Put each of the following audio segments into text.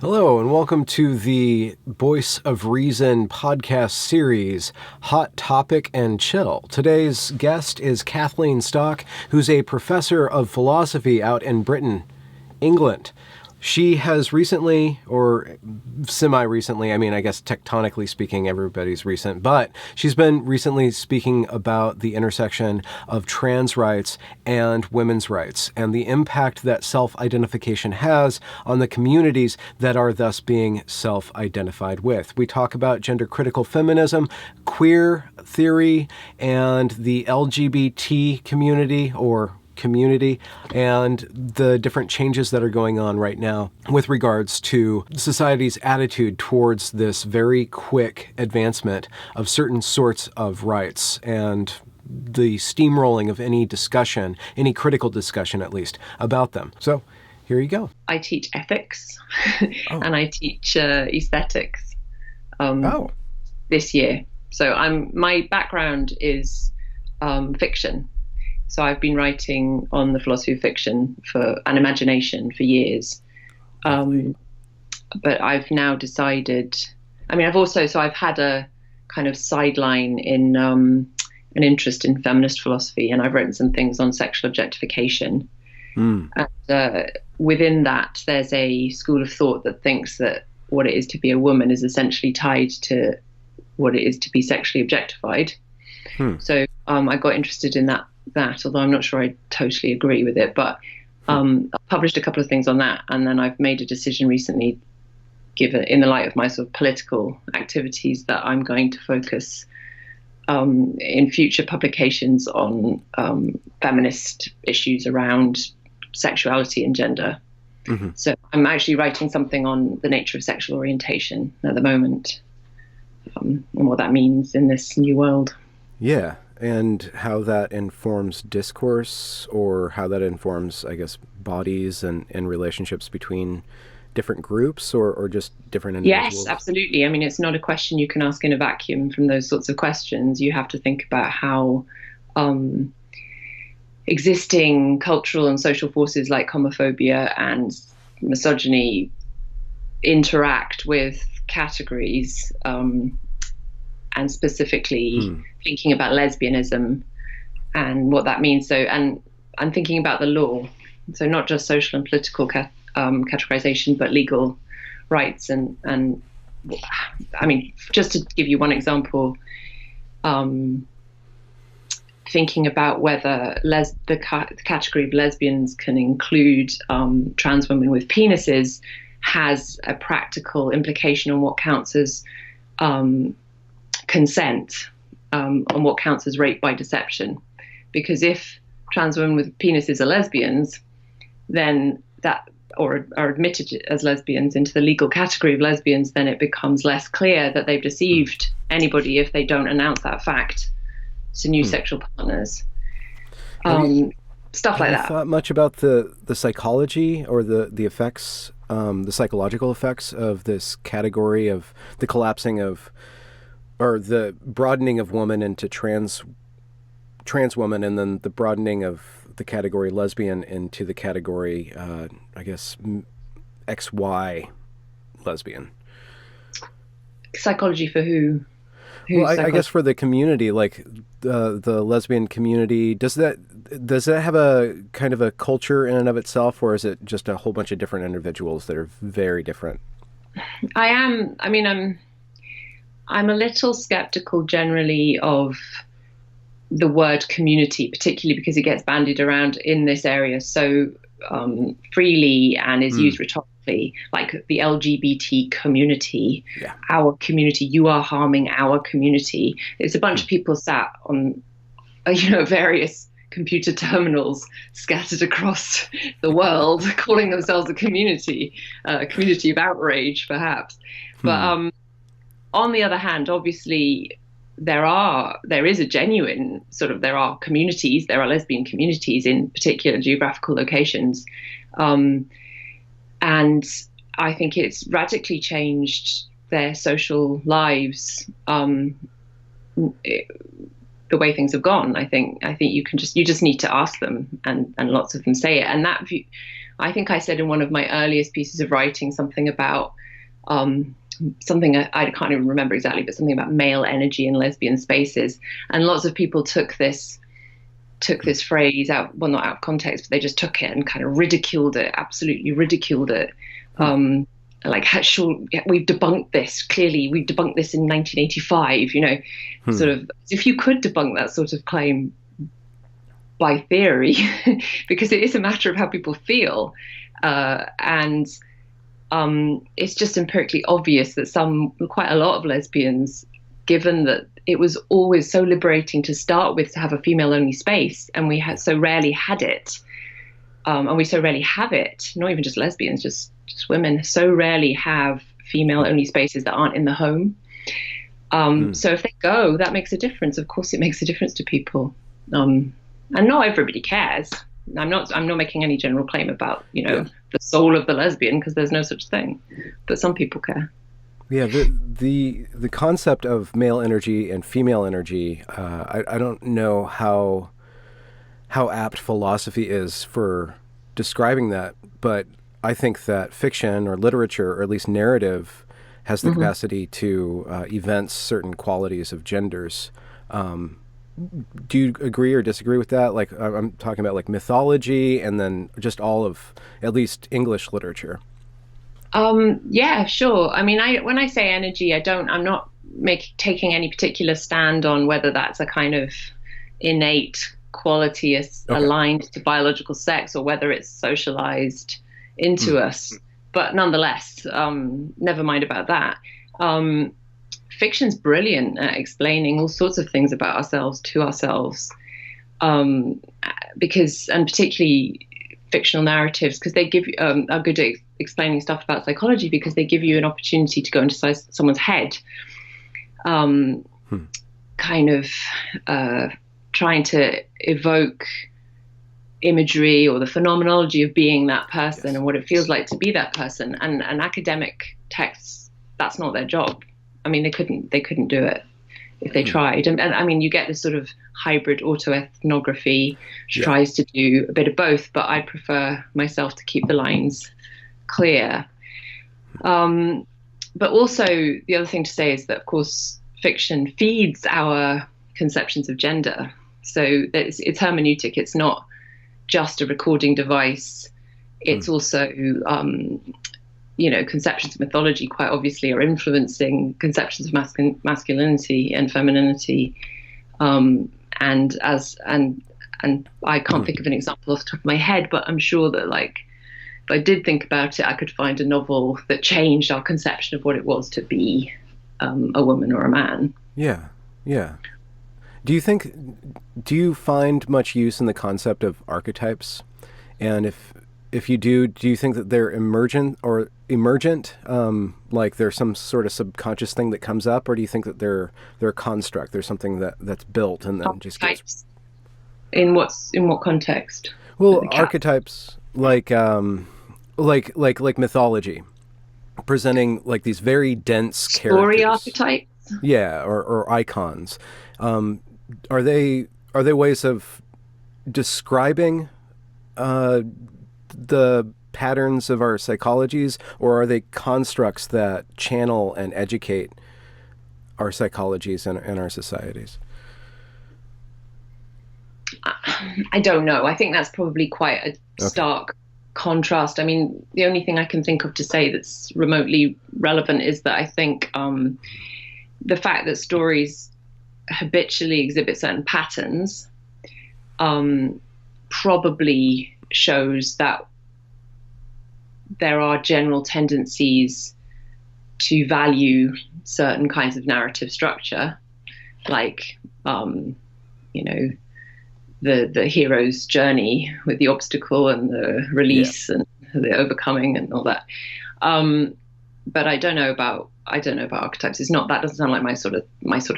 Hello, and welcome to the Voice of Reason podcast series, Hot Topic and Chill. Today's guest is Kathleen Stock, who's a professor of philosophy out in Britain, England. She has recently, or semi-recently, I guess tectonically speaking, everybody's recent, but she's been recently speaking about the intersection of trans rights and women's rights and the impact that self-identification has on the communities that are thus being self-identified with. We talk about gender-critical feminism, queer theory, and the LGBT community, and the different changes that are going on right now with regards to society's attitude towards this very quick advancement of certain sorts of rights and the steamrolling of any discussion, any critical discussion at least, about them. So here you go. I teach ethics and I teach aesthetics this year. So my background is fiction. So I've been writing on the philosophy of fiction and imagination for years. But I've now decided, I've had a kind of sideline in an interest in feminist philosophy, and I've written some things on sexual objectification. And within that, there's a school of thought that thinks that what it is to be a woman is essentially tied to what it is to be sexually objectified. So I got interested in that, although I'm not sure I totally agree with it, but I published a couple of things on that, and then I've made a decision recently, given in the light of my sort of political activities, that I'm going to focus in future publications on feminist issues around sexuality and gender. Mm-hmm. So I'm actually writing something on the nature of sexual orientation at the moment, and what that means in this new world. Yeah. And how that informs discourse, or how that informs, I guess, bodies and relationships between different groups or just different individuals? Yes, absolutely. It's not a question you can ask in a vacuum from those sorts of questions. You have to think about how existing cultural and social forces like homophobia and misogyny interact with categories, and specifically thinking about lesbianism and what that means. So, and I'm thinking about the law. So not just social and political categorization, but legal rights. And just to give you one example, thinking about whether the category of lesbians can include trans women with penises has a practical implication on what counts as consent, on what counts as rape by deception. Because if trans women with penises are lesbians, then or are admitted as lesbians into the legal category of lesbians, then it becomes less clear that they've deceived anybody if they don't announce that fact to new sexual partners. Stuff like that. Have you thought much about the psychology or the effects, the psychological effects of this category, of the collapsing of, or the broadening of woman into trans woman, and then the broadening of the category lesbian into the category, XY lesbian? Psychology for who? Well, I guess for the community, like the lesbian community, does that have a kind of a culture in and of itself, or is it just a whole bunch of different individuals that are very different? I'm a little skeptical generally of the word community, particularly because it gets bandied around in this area so freely and is used rhetorically, like the LGBT community, our community, you are harming our community. It's a bunch of people sat on, various computer terminals scattered across the world, calling themselves a community of outrage, perhaps. But on the other hand, obviously, there is a genuine there are communities, there are lesbian communities in particular geographical locations. And I think it's radically changed their social lives, the way things have gone. I think you just need to ask them, and lots of them say it. And that view, I think I said in one of my earliest pieces of writing something about something I can't even remember exactly, but something about male energy in lesbian spaces. And lots of people took this phrase out, well, not out of context, but they just took it and kind of ridiculed it, absolutely ridiculed it. Like, sure, we've debunked this. Clearly, we debunked this in 1985, sort of, if you could debunk that sort of claim by theory, because it is a matter of how people feel. And it's just empirically obvious that quite a lot of lesbians, given that it was always so liberating to start with to have a female-only space, and we had so rarely had it, and we so rarely have it, not even just lesbians, just women so rarely have female-only spaces that aren't in the home. So if they go, that makes a difference. Of course, it makes a difference to people. And not everybody cares. I'm not making any general claim about, the soul of the lesbian, because there's no such thing. But some people care. Yeah, the concept of male energy and female energy, I don't know how apt philosophy is for describing that, but I think that fiction or literature, or at least narrative, has the capacity to evince certain qualities of genders. Do you agree or disagree with that? Like, I'm talking about like mythology, and then just all of at least English literature. Yeah, sure. I mean, when I say energy, I'm not taking any particular stand on whether that's a kind of innate quality aligned to biological sex, or whether it's socialized into us. But nonetheless, never mind about that. Fiction's brilliant at explaining all sorts of things about ourselves to ourselves, because, and particularly fictional narratives, because they give you are good at explaining stuff about psychology, because they give you an opportunity to go into someone's head, kind of trying to evoke imagery or the phenomenology of being that person, and what it feels like to be that person. And academic texts, that's not their job. I mean, they couldn't do it if they tried. And I mean, you get this sort of hybrid autoethnography, which tries to do a bit of both, but I prefer myself to keep the lines clear. But also, the other thing to say is that, of course, fiction feeds our conceptions of gender. So it's hermeneutic. It's not just a recording device. It's also conceptions of mythology quite obviously are influencing conceptions of masculinity and femininity. And I can't think of an example off the top of my head, but I'm sure that, like, if I did think about it, I could find a novel that changed our conception of what it was to be a woman or a man. Yeah. Yeah. Do you find much use in the concept of archetypes? And if you do you think that they're emergent, like there's some sort of subconscious thing that comes up, or do you think that they're a construct? There's something that's built and then just gets... In what context? Well, archetypes like mythology, presenting like these very dense characters. Story archetypes? Yeah, or icons. Are they ways of describing the patterns of our psychologies, or are they constructs that channel and educate our psychologies and our societies? I don't know. I think that's probably quite a stark contrast. I mean, the only thing I can think of to say that's remotely relevant is that I think the fact that stories habitually exhibit certain patterns probably shows that there are general tendencies to value certain kinds of narrative structure, like the hero's journey with the obstacle and the release and the overcoming and all that. But I don't know about archetypes. That doesn't sound like my sort of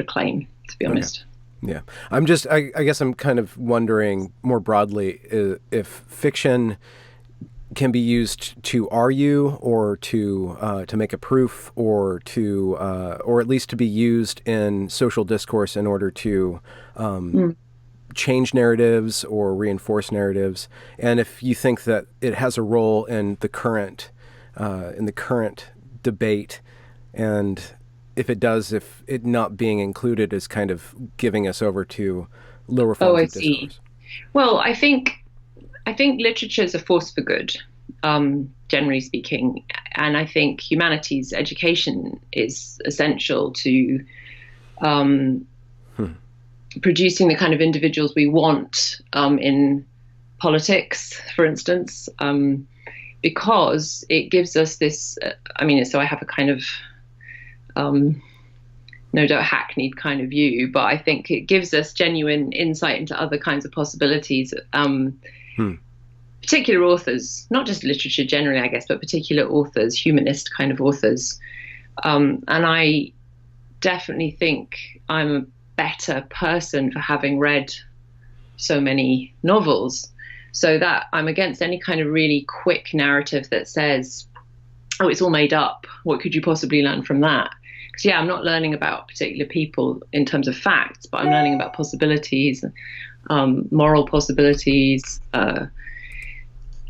claim, to be honest. Yeah. I guess I'm kind of wondering more broadly if fiction can be used to argue, or to make a proof, or or at least to be used in social discourse in order to change narratives or reinforce narratives, and if you think that it has a role in the current debate, and if it does, if it not being included is kind of giving us over to lower forms of discourse. Well, I think literature is a force for good, generally speaking, and I think humanities education is essential to producing the kind of individuals we want in politics, for instance, because it gives us this. So I have a kind of no doubt hackneyed kind of view, but I think it gives us genuine insight into other kinds of possibilities. Particular authors, not just literature generally, I guess, but particular authors, humanist kind of authors. And I definitely think I'm a better person for having read so many novels, so that I'm against any kind of really quick narrative that says, oh, it's all made up. What could you possibly learn from that? Because, I'm not learning about particular people in terms of facts, but I'm learning about possibilities, moral possibilities, and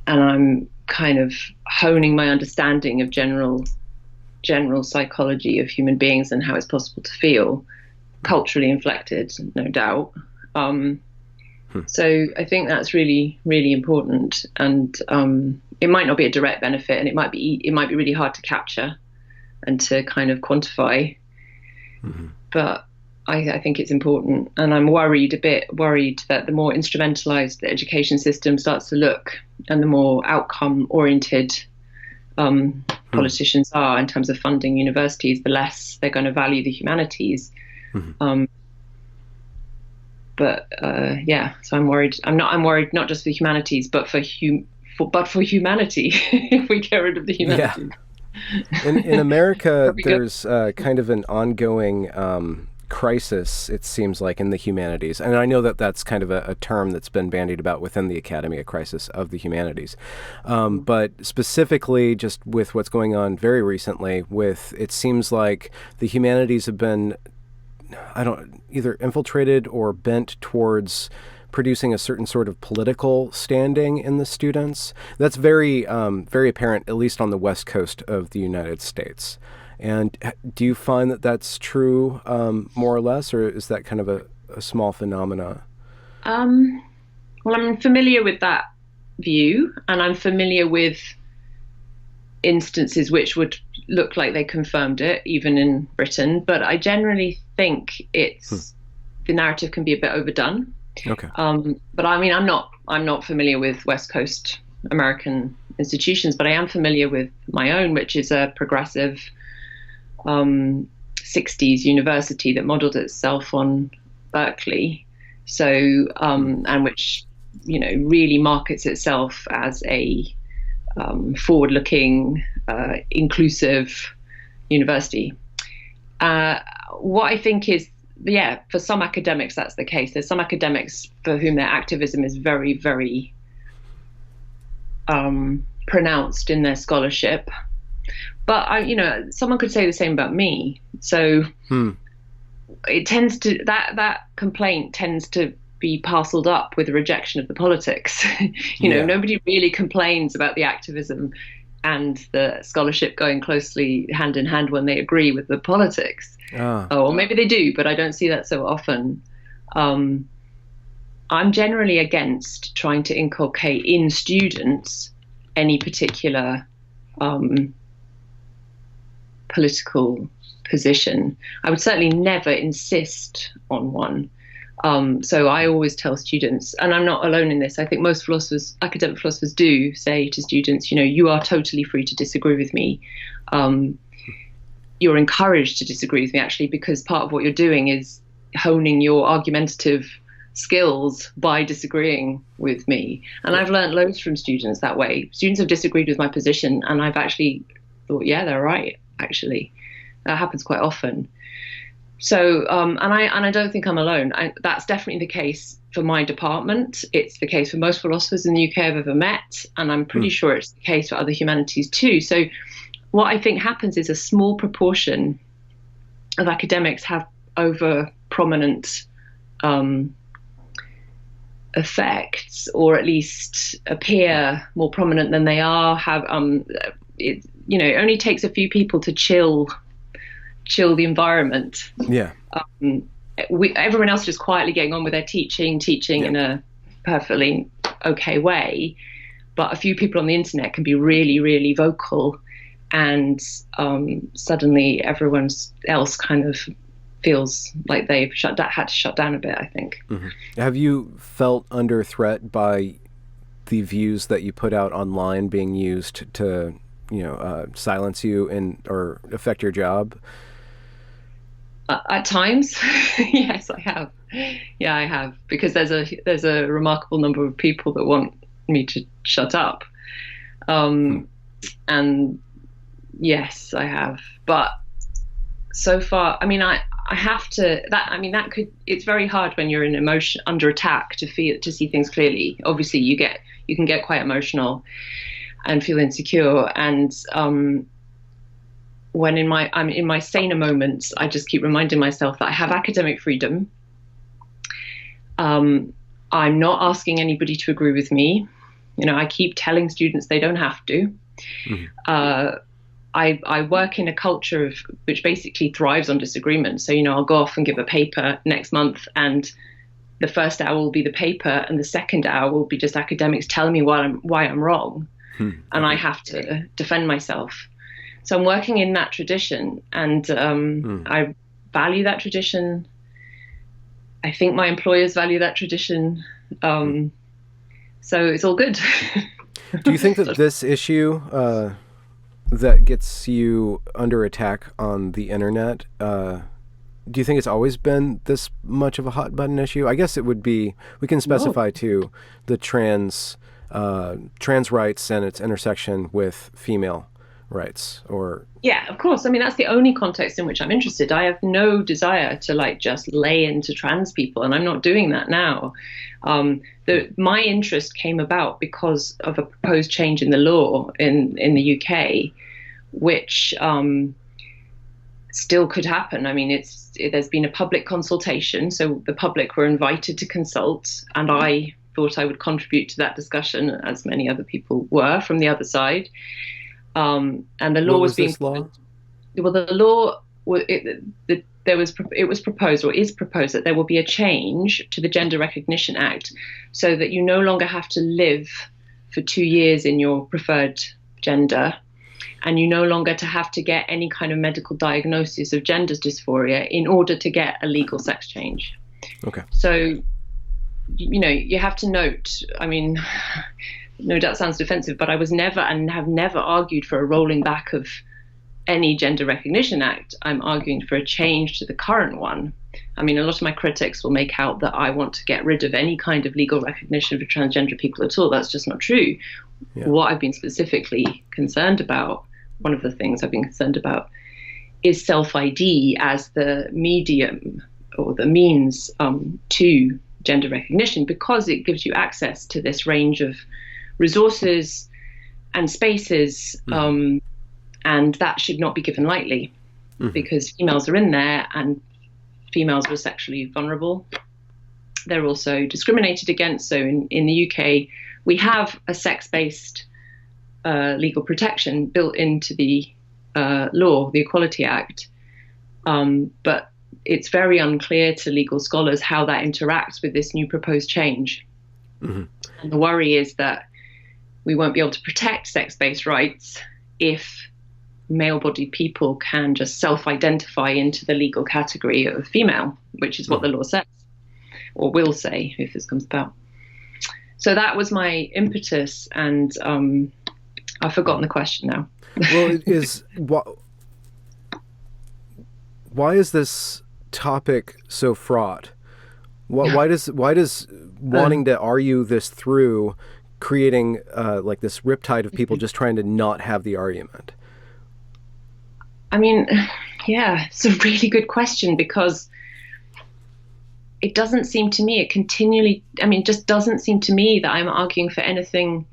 I'm kind of honing my understanding of general psychology of human beings and how it's possible to feel, culturally inflected, no doubt. So I think that's really, really important, and it might not be a direct benefit, and it might be really hard to capture and to kind of quantify, but I think it's important, and I'm worried that the more instrumentalized the education system starts to look, and the more outcome-oriented politicians are in terms of funding universities, the less they're going to value the humanities. So I'm worried. I'm worried not just for humanities, but for humanity. If we get rid of the humanities. Yeah. In America, there's kind of an ongoing crisis, it seems like, in the humanities. And I know that that's kind of a term that's been bandied about within the academy, a crisis of the humanities. But specifically, just with what's going on very recently, it seems like the humanities have been, either infiltrated or bent towards producing a certain sort of political standing in the students. That's very, very apparent, at least on the West Coast of the United States. And do you find that that's true, more or less, or is that kind of a small phenomena? Well, I'm familiar with that view, and I'm familiar with instances which would look like they confirmed it, even in Britain. But I generally think the narrative can be a bit overdone. Okay. But I'm not familiar with West Coast American institutions, but I am familiar with my own, which is a progressive 60s university that modeled itself on Berkeley. So, and which, really markets itself as a forward-looking, inclusive university. What I think is, for some academics, that's the case. There's some academics for whom their activism is very, very pronounced in their scholarship. But someone could say the same about me. So it tends to that complaint tends to be parceled up with a rejection of the politics. Nobody really complains about the activism and the scholarship going closely hand in hand when they agree with the politics. Or maybe they do, but I don't see that so often. I'm generally against trying to inculcate in students any particular political position. I would certainly never insist on one. So I always tell students, and I'm not alone in this, I think most academic philosophers do say to students, you are totally free to disagree with me. You're encouraged to disagree with me, actually, because part of what you're doing is honing your argumentative skills by disagreeing with me. And I've learned loads from students that way. Students have disagreed with my position, and I've actually thought, yeah, they're right, actually. That happens quite often. So, and I don't think I'm alone. That's definitely the case for my department. It's the case for most philosophers in the UK I've ever met, and I'm pretty sure it's the case for other humanities too. So what I think happens is a small proportion of academics have over prominent effects, or at least appear more prominent than they are, have it only takes a few people to chill the environment. Yeah. Everyone else just quietly getting on with their teaching in a perfectly okay way, but a few people on the internet can be really, really vocal, and suddenly everyone else kind of feels like they've had to shut down a bit, I think. Mm-hmm. Have you felt under threat by the views that you put out online being used to, silence you or affect your job? At times, yes, I have. Yeah, I have, because there's a remarkable number of people that want me to shut up, and yes, I have. But so far, I mean, I have to. It's very hard when you're in emotion under attack to see things clearly. Obviously, you can get quite emotional and feel insecure, and when I'm in my saner moments, I just keep reminding myself that I have academic freedom. I'm not asking anybody to agree with me. I keep telling students they don't have to. Mm-hmm. I work in a culture which basically thrives on disagreement. So, I'll go off and give a paper next month, and the first hour will be the paper, and the second hour will be just academics telling me why I'm wrong. And I have to defend myself. So I'm working in that tradition, and I value that tradition. I think my employers value that tradition. So it's all good. Do you think that this issue that gets you under attack on the internet, do you think it's always been this much of a hot button issue? I guess it would be, we can specify too, the trans rights and its intersection with female rights, or yeah, of course. I mean, that's the only context in which I'm interested. I have no desire to just lay into trans people, and I'm not doing that now. My interest came about because of a proposed change in the law in the UK, which still could happen. I mean, there's been a public consultation, so the public were invited to consult, and I thought I would contribute to that discussion, as many other people were from the other side. And the law was being. Law? Well, the law it was proposed, or is proposed, that there will be a change to the Gender Recognition Act, so that you no longer have to live for 2 years in your preferred gender, and you no longer have to get any kind of medical diagnosis of gender dysphoria in order to get a legal sex change. Okay. So, you have to note. I mean. No doubt sounds defensive, but I was never and have never argued for a rolling back of any Gender Recognition Act. I'm arguing for a change to the current one. I mean, a lot of my critics will make out that I want to get rid of any kind of legal recognition for transgender people at all. That's just not true. Yeah. What I've been specifically concerned about, one of the things I've been concerned about, is self-ID as the medium or the means to gender recognition, because it gives you access to this range of resources and spaces, and that should not be given lightly, because females are in there, and females are sexually vulnerable. They're also discriminated against. So in the UK, we have a sex-based legal protection built into the law, the Equality Act, but it's very unclear to legal scholars how that interacts with this new proposed change. And the worry is that we won't be able to protect sex-based rights if male-bodied people can just self-identify into the legal category of female, which is what the law says, or will say if this comes about. So that was my impetus, and I've forgotten the question now. Well, why is this topic so fraught? Why does wanting to argue this through creating this riptide of people just trying to not have the argument? I mean, yeah, it's a really good question, because it doesn't seem to me, it just doesn't seem to me that I'm arguing for anything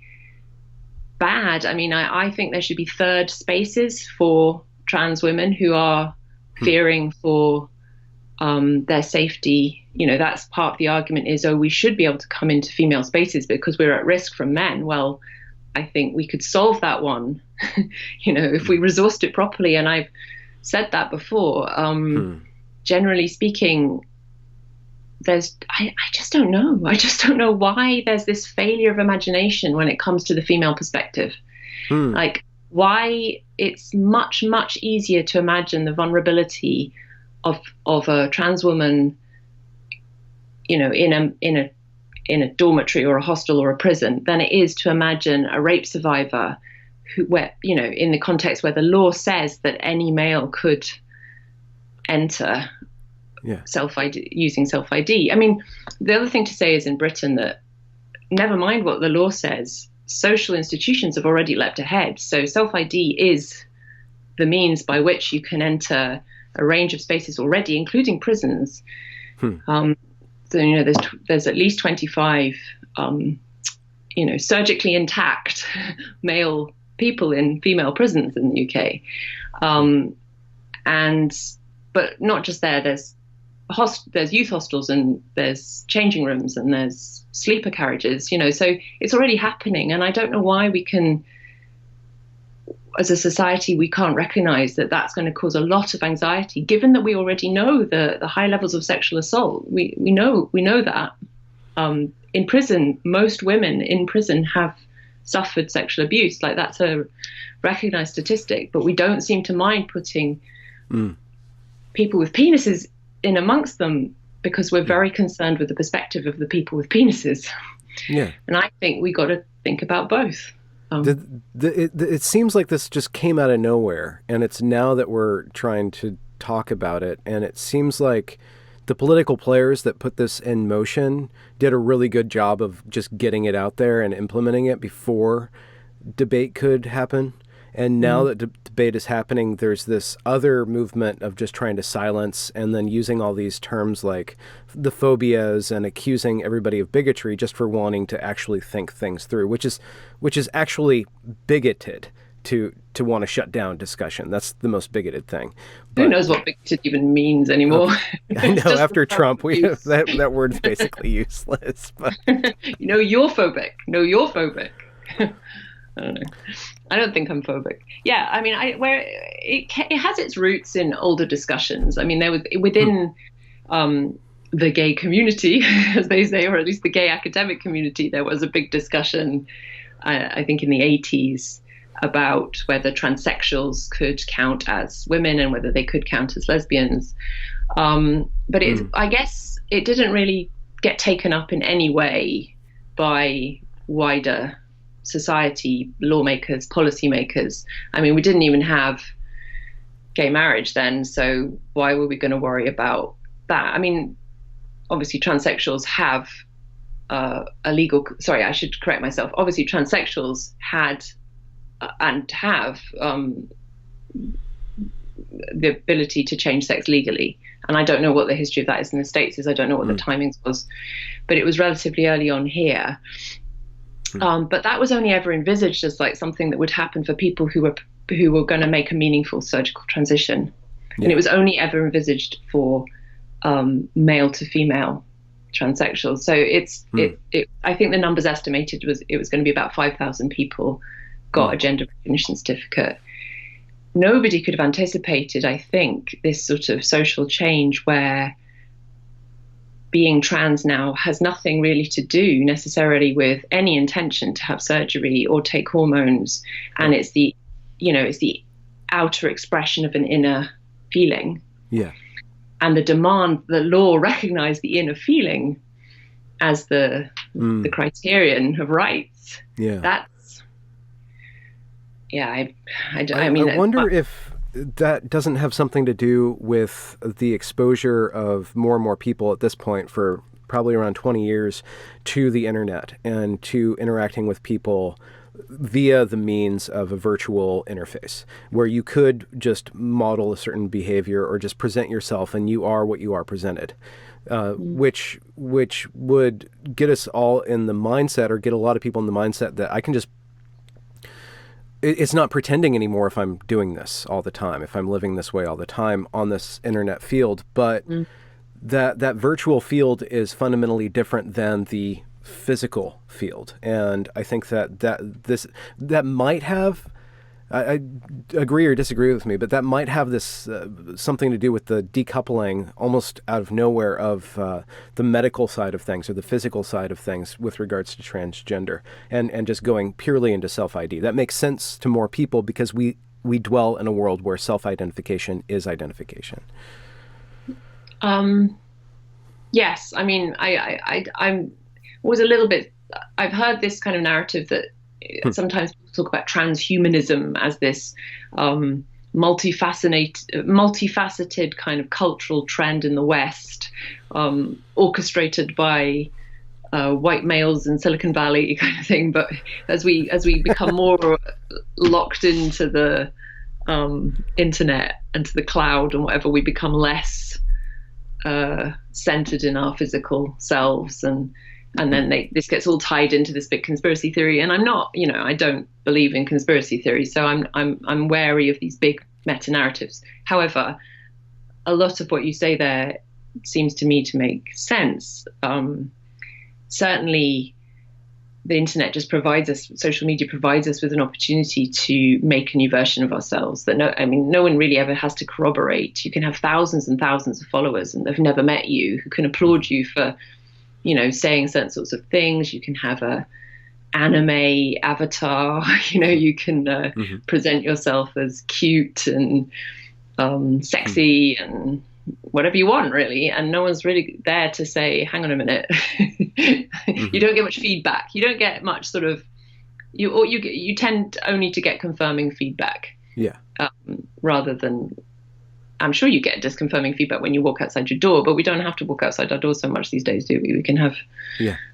bad. I mean, I think there should be third spaces for trans women who are fearing for their safety. That's part of the argument is, we should be able to come into female spaces because we're at risk from men. Well, I think we could solve that one, if we resourced it properly. And I've said that before. Generally speaking, I just don't know. I just don't know why there's this failure of imagination when it comes to the female perspective. Like, why it's much, much easier to imagine the vulnerability of a trans woman, in a dormitory or a hostel or a prison than it is to imagine a rape survivor in the context where the law says that any male could enter using self-ID. I mean, the other thing to say is in Britain that never mind what the law says, social institutions have already leapt ahead. So self-ID is the means by which you can enter a range of spaces already, including prisons. So, there's at least 25, surgically intact male people in female prisons in the UK. But not just there, there's youth hostels and there's changing rooms and there's sleeper carriages, so it's already happening. And I don't know why as a society, we can't recognize that that's going to cause a lot of anxiety, given that we already know the high levels of sexual assault. We know that. In prison, most women in prison have suffered sexual abuse. Like, that's a recognized statistic, but we don't seem to mind putting people with penises in amongst them because we're very concerned with the perspective of the people with penises. Yeah. And I think we got to think about both. It seems like this just came out of nowhere, and it's now that we're trying to talk about it, and it seems like the political players that put this in motion did a really good job of just getting it out there and implementing it before debate could happen. And now that debate is happening, there's this other movement of just trying to silence and then using all these terms like the phobias and accusing everybody of bigotry just for wanting to actually think things through, which is actually bigoted to want to shut down discussion. That's the most bigoted thing. But, who knows what bigoted even means anymore? I know after Trump, that word's basically useless. But you're phobic. No, you're phobic. I don't know. I don't think I'm phobic. Yeah, I mean, where it has its roots in older discussions. I mean, there was within the gay community, as they say, or at least the gay academic community, there was a big discussion, I think in the 80s, about whether transsexuals could count as women and whether they could count as lesbians. But I guess it didn't really get taken up in any way by wider society, lawmakers, policymakers. I mean, we didn't even have gay marriage then, so why were we going to worry about that? I mean, obviously transsexuals have sorry, I should correct myself. Obviously transsexuals had and have the ability to change sex legally. And I don't know what the history of that is in the States is. I don't know what the timings was, but it was relatively early on here. But that was only ever envisaged as like something that would happen for people who were going to make a meaningful surgical transition. Yeah. And it was only ever envisaged for male to female transsexuals. So I think the numbers estimated it was going to be about 5,000 people got a gender recognition certificate. Nobody could have anticipated, I think, this sort of social change where being trans now has nothing really to do necessarily with any intention to have surgery or take hormones. And it's the outer expression of an inner feeling. Yeah. And the law recognized the inner feeling as the criterion of rights. Yeah. I wonder if that doesn't have something to do with the exposure of more and more people at this point for probably around 20 years to the internet and to interacting with people via the means of a virtual interface where you could just model a certain behavior or just present yourself and you are what you are presented, which would get us all in the mindset or get a lot of people in the mindset that I can just it's not pretending anymore if I'm doing this all the time, if I'm living this way all the time on this internet field. But that virtual field is fundamentally different than the physical field, and I think that might have. I agree or disagree with me, but that might have this something to do with the decoupling almost out of nowhere of the medical side of things or the physical side of things with regards to transgender, and just going purely into self-ID. That makes sense to more people because we dwell in a world where self-identification is identification. Yes, I mean, I'm always a little bit. I've heard this kind of narrative that sometimes people talk about transhumanism as this multifaceted kind of cultural trend in the West, orchestrated by white males in Silicon Valley kind of thing. But as we become more locked into the internet and to the cloud and whatever, we become less centered in our physical selves, and then this gets all tied into this big conspiracy theory. And I'm not, I don't believe in conspiracy theories, so I'm wary of these big meta narratives. However, a lot of what you say there seems to me to make sense. Certainly, the internet just social media provides us with an opportunity to make a new version of ourselves that no one really ever has to corroborate. You can have thousands and thousands of followers and they've never met you, who can applaud you for saying certain sorts of things. You can have a anime avatar, you can present yourself as cute and sexy and whatever you want, really. And no one's really there to say, hang on a minute. You don't get much feedback. You don't get much sort of, you tend only to get confirming feedback. Yeah. Rather than, I'm sure you get disconfirming feedback when you walk outside your door, but we don't have to walk outside our door so much these days, do we? We can have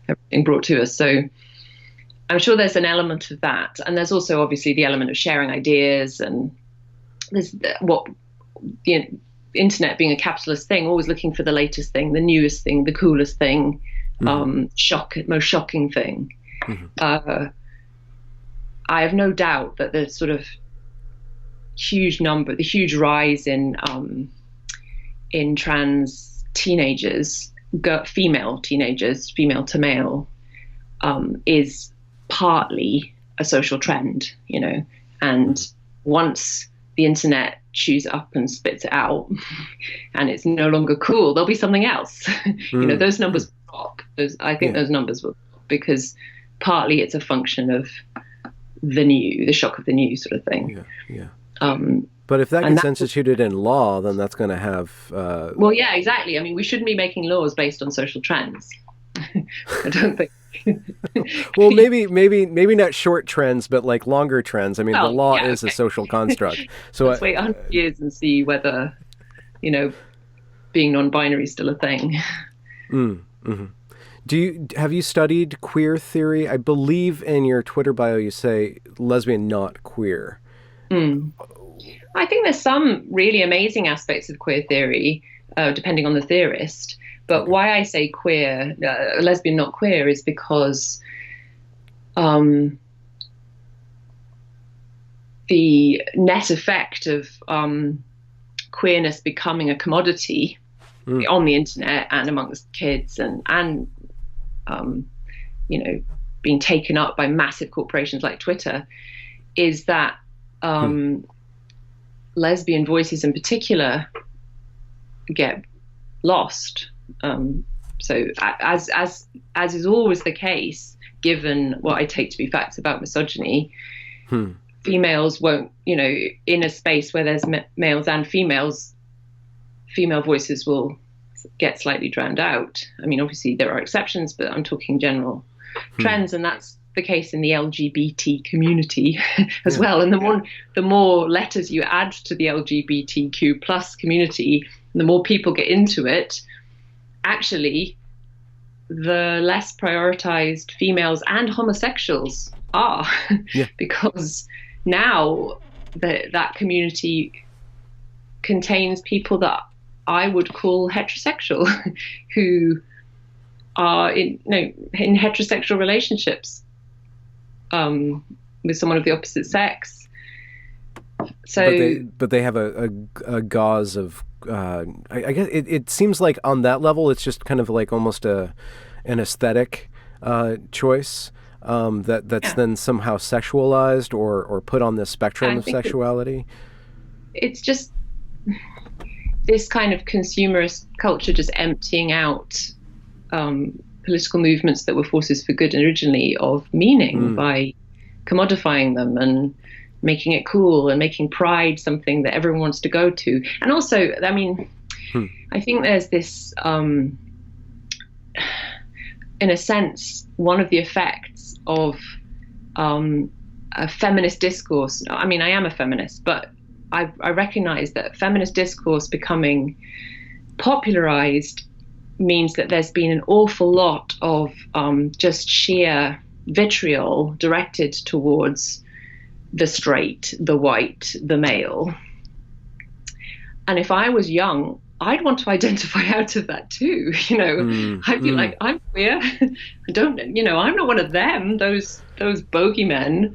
everything brought to us. So I'm sure there's an element of that. And there's also obviously the element of sharing ideas, and there's what the internet being a capitalist thing, always looking for the latest thing, the newest thing, the coolest thing, most shocking thing. I have no doubt that the sort of the huge rise in trans teenagers, female teenagers, female to male, is partly a social trend, and once the internet chews it up and spits it out and it's no longer cool, there'll be something else. Those numbers will drop. I think those numbers will drop because partly it's a function of the shock of the new sort of thing. But if that gets instituted in law, then that's going to have... Well, yeah, exactly. I mean, we shouldn't be making laws based on social trends. I don't think... Well, maybe not short trends, but like longer trends. I mean, the law is a social construct. So let's wait 100 years and see whether, being non-binary is still a thing. Have you studied queer theory? I believe in your Twitter bio you say lesbian, not queer. I think there's some really amazing aspects of queer theory, depending on the theorist. But why I say queer, lesbian, not queer, is because the net effect of queerness becoming a commodity on the internet and amongst kids and being taken up by massive corporations like Twitter is that lesbian voices in particular get lost. So as is always the case, given what I take to be facts about misogyny, females won't, in a space where there's males and females, female voices will get slightly drowned out. I mean, obviously there are exceptions, but I'm talking general trends, and that's the case in the LGBT community as well. And the more letters you add to the LGBTQ plus community, the more people get into it, actually, the less prioritized females and homosexuals are, because now that community contains people that I would call heterosexual, who are in heterosexual relationships with someone of the opposite sex. So, but they have a gauze of I guess it seems like on that level it's just kind of like almost an aesthetic choice that's then somehow sexualized or put on this spectrum of sexuality. It's just this kind of consumerist culture just emptying out political movements that were forces for good originally of meaning by commodifying them and making it cool and making pride something that everyone wants to go to. And also, I mean, I think there's this, in a sense, one of the effects of a feminist discourse. I mean, I am a feminist, but I recognize that feminist discourse becoming popularized means that there's been an awful lot of just sheer vitriol directed towards the straight, the white, the male. And if I was young, I'd want to identify out of that too. You know, I'd be like, I'm queer. I don't, you know, I'm not one of them, those bogeymen.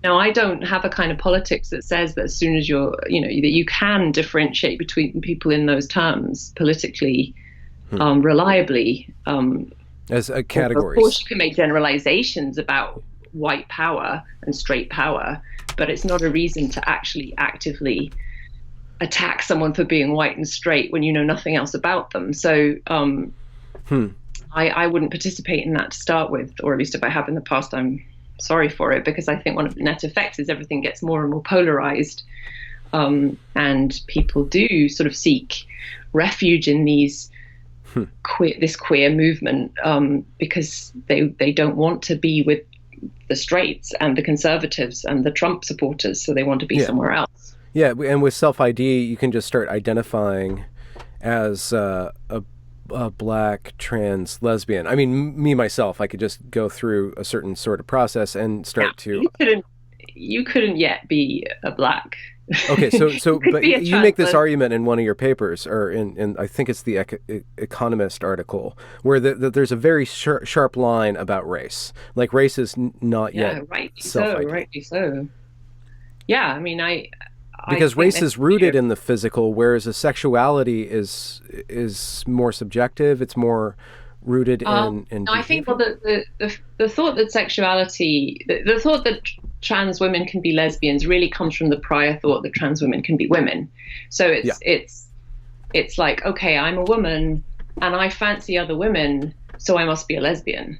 Now, I don't have a kind of politics that says that as soon as you're, you know, that you can differentiate between people in those terms politically, reliably. As a category. Of course, you can make generalizations about white power and straight power, but it's not a reason to actually actively attack someone for being white and straight when you know nothing else about them. So I wouldn't participate in that to start with, or at least if I have in the past, I'm sorry for it, because I think one of the net effects is everything gets more and more polarized, and people do sort of seek refuge in these this queer movement because they don't want to be with the straights and the conservatives and the Trump supporters, so they want to be somewhere else. Yeah, and with self-ID, you can just start identifying as a black, trans, lesbian. I mean, me, myself, I could just go through a certain sort of process and start to... You couldn't yet be a black. Okay, so but you make this argument in one of your papers, or in I think it's the Economist article, where there's a very sharp line about race. Like, race is not yet self-ID. Rightly so. Yeah, I mean, because race is rooted in the physical, whereas a sexuality is more subjective. It's more rooted in no, I think the thought that sexuality, the thought that trans women can be lesbians really comes from the prior thought that trans women can be women. So it's like, okay, I'm a woman and I fancy other women, so I must be a lesbian.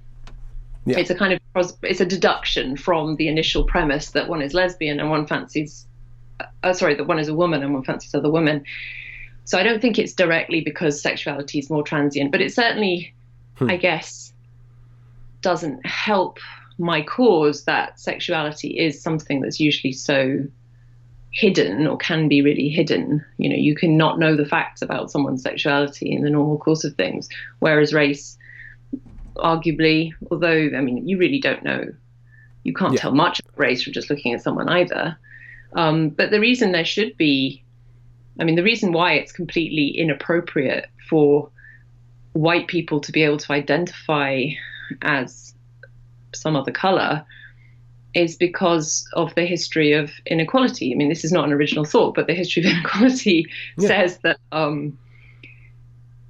Yeah. It's a kind of, it's a deduction from the initial premise that one is lesbian and one fancies, that one is a woman and one fancies other women. So I don't think it's directly because sexuality is more transient, but it certainly, I guess, doesn't help my cause that sexuality is something that's usually so hidden, or can be really hidden. You know, you can not know the facts about someone's sexuality in the normal course of things, whereas race, arguably, although, I mean, you really don't know. You can't tell much about race from just looking at someone either. But the reason there should be, I mean, the reason why it's completely inappropriate for white people to be able to identify as some other color is because of the history of inequality. I mean, this is not an original thought, but the history of inequality says that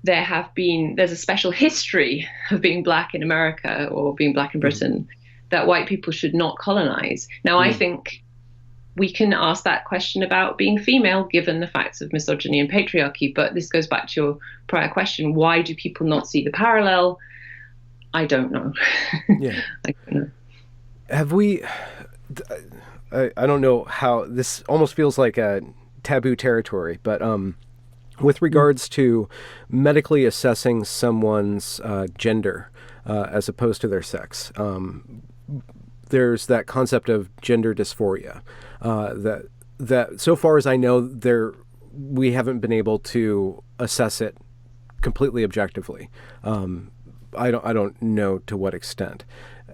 there's a special history of being black in America or being black in Britain that white people should not colonize. Now, I think we can ask that question about being female, given the facts of misogyny and patriarchy. But this goes back to your prior question. Why do people not see the parallel? I don't know. I don't know. Have we, I don't know how, this almost feels like a taboo territory, but with regards to medically assessing someone's gender as opposed to their sex, there's that concept of gender dysphoria that so far as I know, we haven't been able to assess it completely objectively. I don't know to what extent.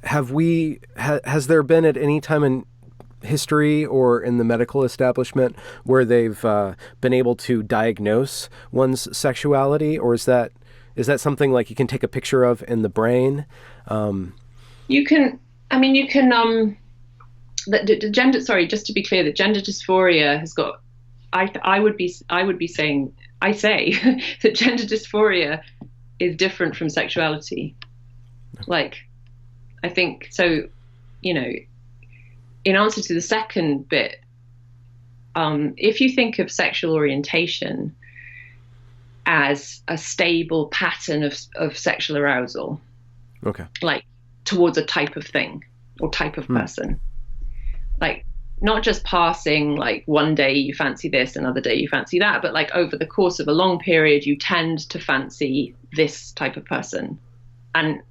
Has there been at any time in history or in the medical establishment where they've been able to diagnose one's sexuality, or is that something like you can take a picture of in the brain? the gender. Sorry, just to be clear, that gender dysphoria has got. I would be saying I say that gender dysphoria is different from sexuality. Like, I think so. You know, in answer to the second bit, if you think of sexual orientation as a stable pattern of sexual arousal, Okay. like towards a type of thing or type of person, like not just passing, like one day you fancy this, another day you fancy that, but like over the course of a long period, you tend to fancy this type of person. And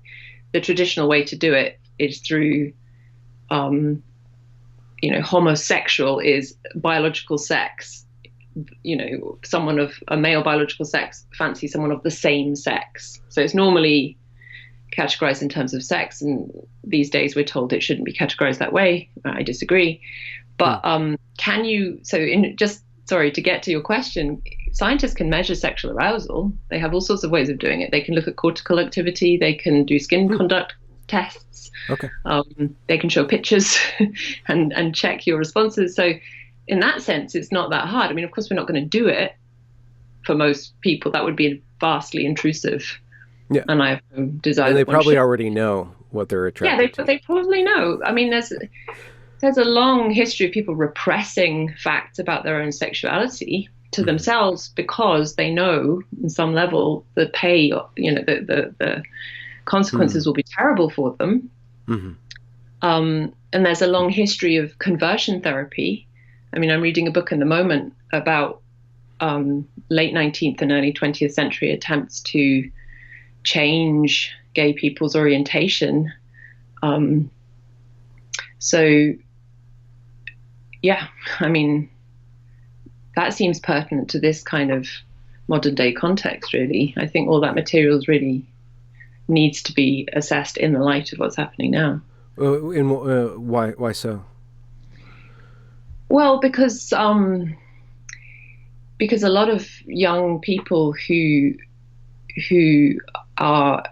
the traditional way to do it is through, homosexual is biological sex. You know, someone of a male biological sex fancies someone of the same sex. So it's normally categorized in terms of sex, and these days we're told it shouldn't be categorized that way. I disagree. But to get to your question, scientists can measure sexual arousal. They have all sorts of ways of doing it. They can look at cortical activity. They can do skin conduct tests. Okay. They can show pictures and check your responses. So in that sense, it's not that hard. I mean, of course, we're not going to do it for most people. That would be vastly intrusive. Yeah. And I have no desire. And they probably already know what they're attracted to. Yeah, they probably know. I mean, there's a long history of people repressing facts about their own sexuality to themselves because they know, in some level, the consequences will be terrible for them. Mm-hmm. And there's a long history of conversion therapy. I mean, I'm reading a book in the moment about late 19th and early 20th century attempts to change gay people's orientation. I mean, that seems pertinent to this kind of modern day context, really. I think all that materials really needs to be assessed in the light of what's happening now. Why so? Well, because a lot of young people who are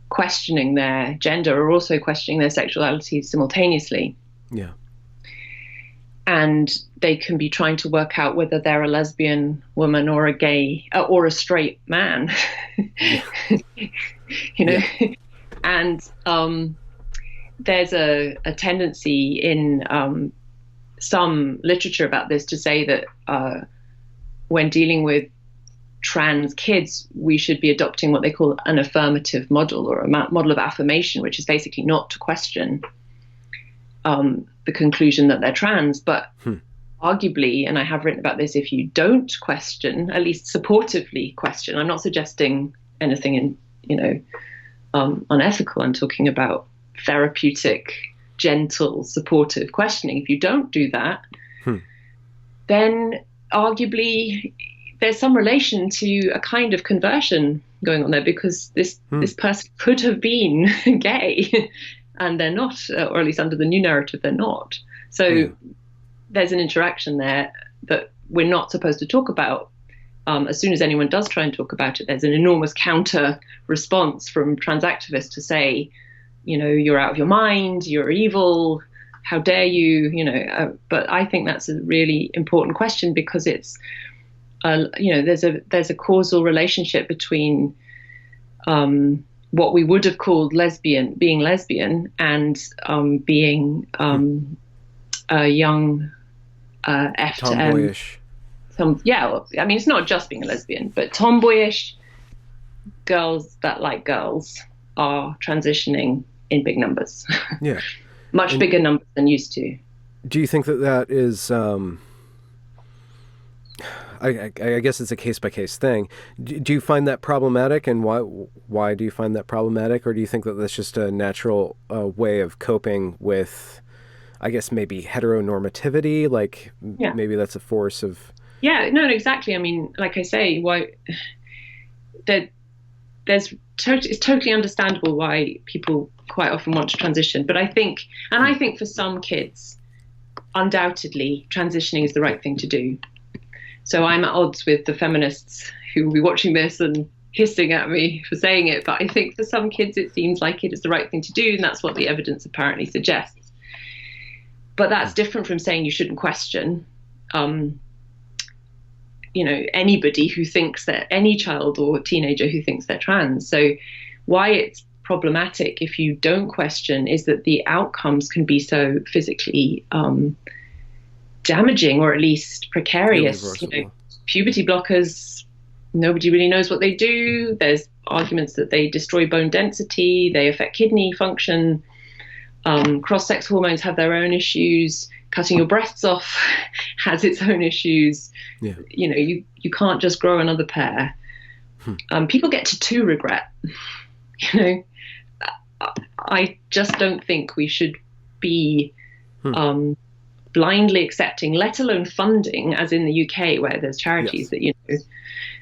questioning their gender are also questioning their sexuality simultaneously. Yeah. And they can be trying to work out whether they're a lesbian woman or a gay or a straight man. Yeah. And there's a tendency in some literature about this to say that when dealing with trans kids, we should be adopting what they call an affirmative model, or a model of affirmation, which is basically not to question the conclusion that they're trans, but arguably, and I have written about this, if you don't question, at least supportively question, I'm not suggesting anything unethical. I'm talking about therapeutic, gentle, supportive questioning. If you don't do that, then arguably there's some relation to a kind of conversion going on there, because this person could have been gay and they're not, or at least under the new narrative, they're not. So there's an interaction there that we're not supposed to talk about. As soon as anyone does try and talk about it, there's an enormous counter response from trans activists to say, you're out of your mind, you're evil, how dare you, but I think that's a really important question, because it's, there's a causal relationship between what we would have called being lesbian, and being a young F to M. Tomboyish. I mean, it's not just being a lesbian, but tomboyish girls that like girls are transitioning in big numbers. Yeah. Much bigger numbers than used to. Do you think that is... I guess it's a case-by-case thing. Do you find that problematic, and why do you find that problematic? Or do you think that that's just a natural way of coping with, I guess, maybe heteronormativity? Like, maybe that's a force of... Yeah, no, exactly. I mean, like I say, it's totally understandable why people quite often want to transition. But I think for some kids, undoubtedly, transitioning is the right thing to do. So I'm at odds with the feminists who will be watching this and hissing at me for saying it. But I think for some kids, it seems like it is the right thing to do. And that's what the evidence apparently suggests. But that's different from saying you shouldn't question, anybody who thinks that, any child or teenager who thinks they're trans. So why it's problematic if you don't question is that the outcomes can be so physically damaging, or at least precarious. Puberty blockers, nobody really knows what they do. There's arguments that they destroy bone density, they affect kidney function. Cross-sex hormones have their own issues. Cutting your breasts off has its own issues. Yeah. You can't just grow another pair. People get to two regret. I just don't think we should be blindly accepting, let alone funding, as in the UK, where there's charities that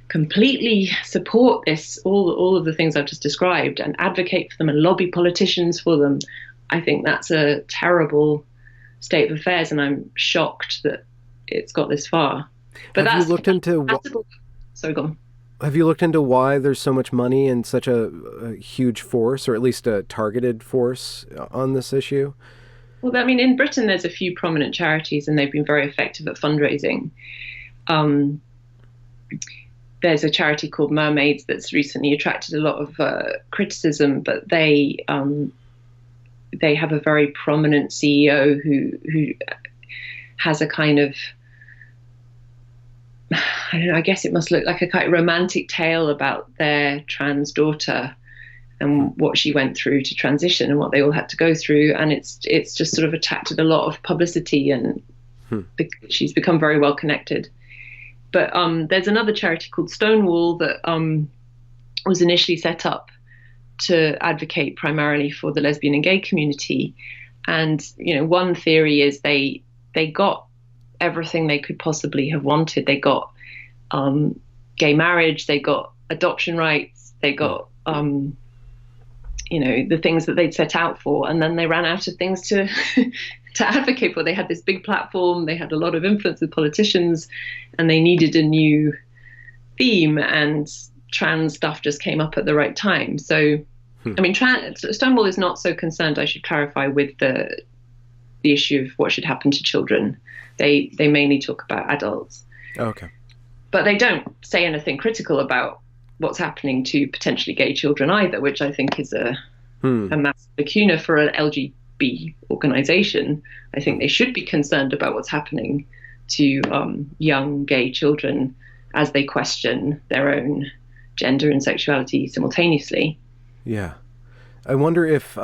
completely support this, all of the things I've just described, and advocate for them and lobby politicians for them. I think that's a terrible state of affairs, and I'm shocked that it's got this far. But Have you looked into Sorry, go on. Have you looked into why there's so much money and such a huge force, or at least a targeted force, on this issue? Well, I mean, in Britain, there's a few prominent charities, and they've been very effective at fundraising. There's a charity called Mermaids that's recently attracted a lot of criticism, but they have a very prominent CEO who has a kind of, I don't know, I guess it must look like a kind of romantic tale about their trans daughter and what she went through to transition and what they all had to go through. And it's just sort of attracted a lot of publicity, and she's become very well connected. But there's another charity called Stonewall that was initially set up to advocate primarily for the lesbian and gay community. And, one theory is they got everything they could possibly have wanted. They got gay marriage, they got adoption rights, they got, the things that they'd set out for. And then they ran out of things to advocate for. They had this big platform, they had a lot of influence with politicians, and they needed a new theme, and trans stuff just came up at the right time. So, I mean, Stonewall is not so concerned, I should clarify, with the issue of what should happen to children. They mainly talk about adults. Oh, okay. But they don't say anything critical about what's happening to potentially gay children either, which I think is a massive lacuna for an LGBT organization. I think they should be concerned about what's happening to young gay children as they question their own gender and sexuality simultaneously. Yeah. I wonder if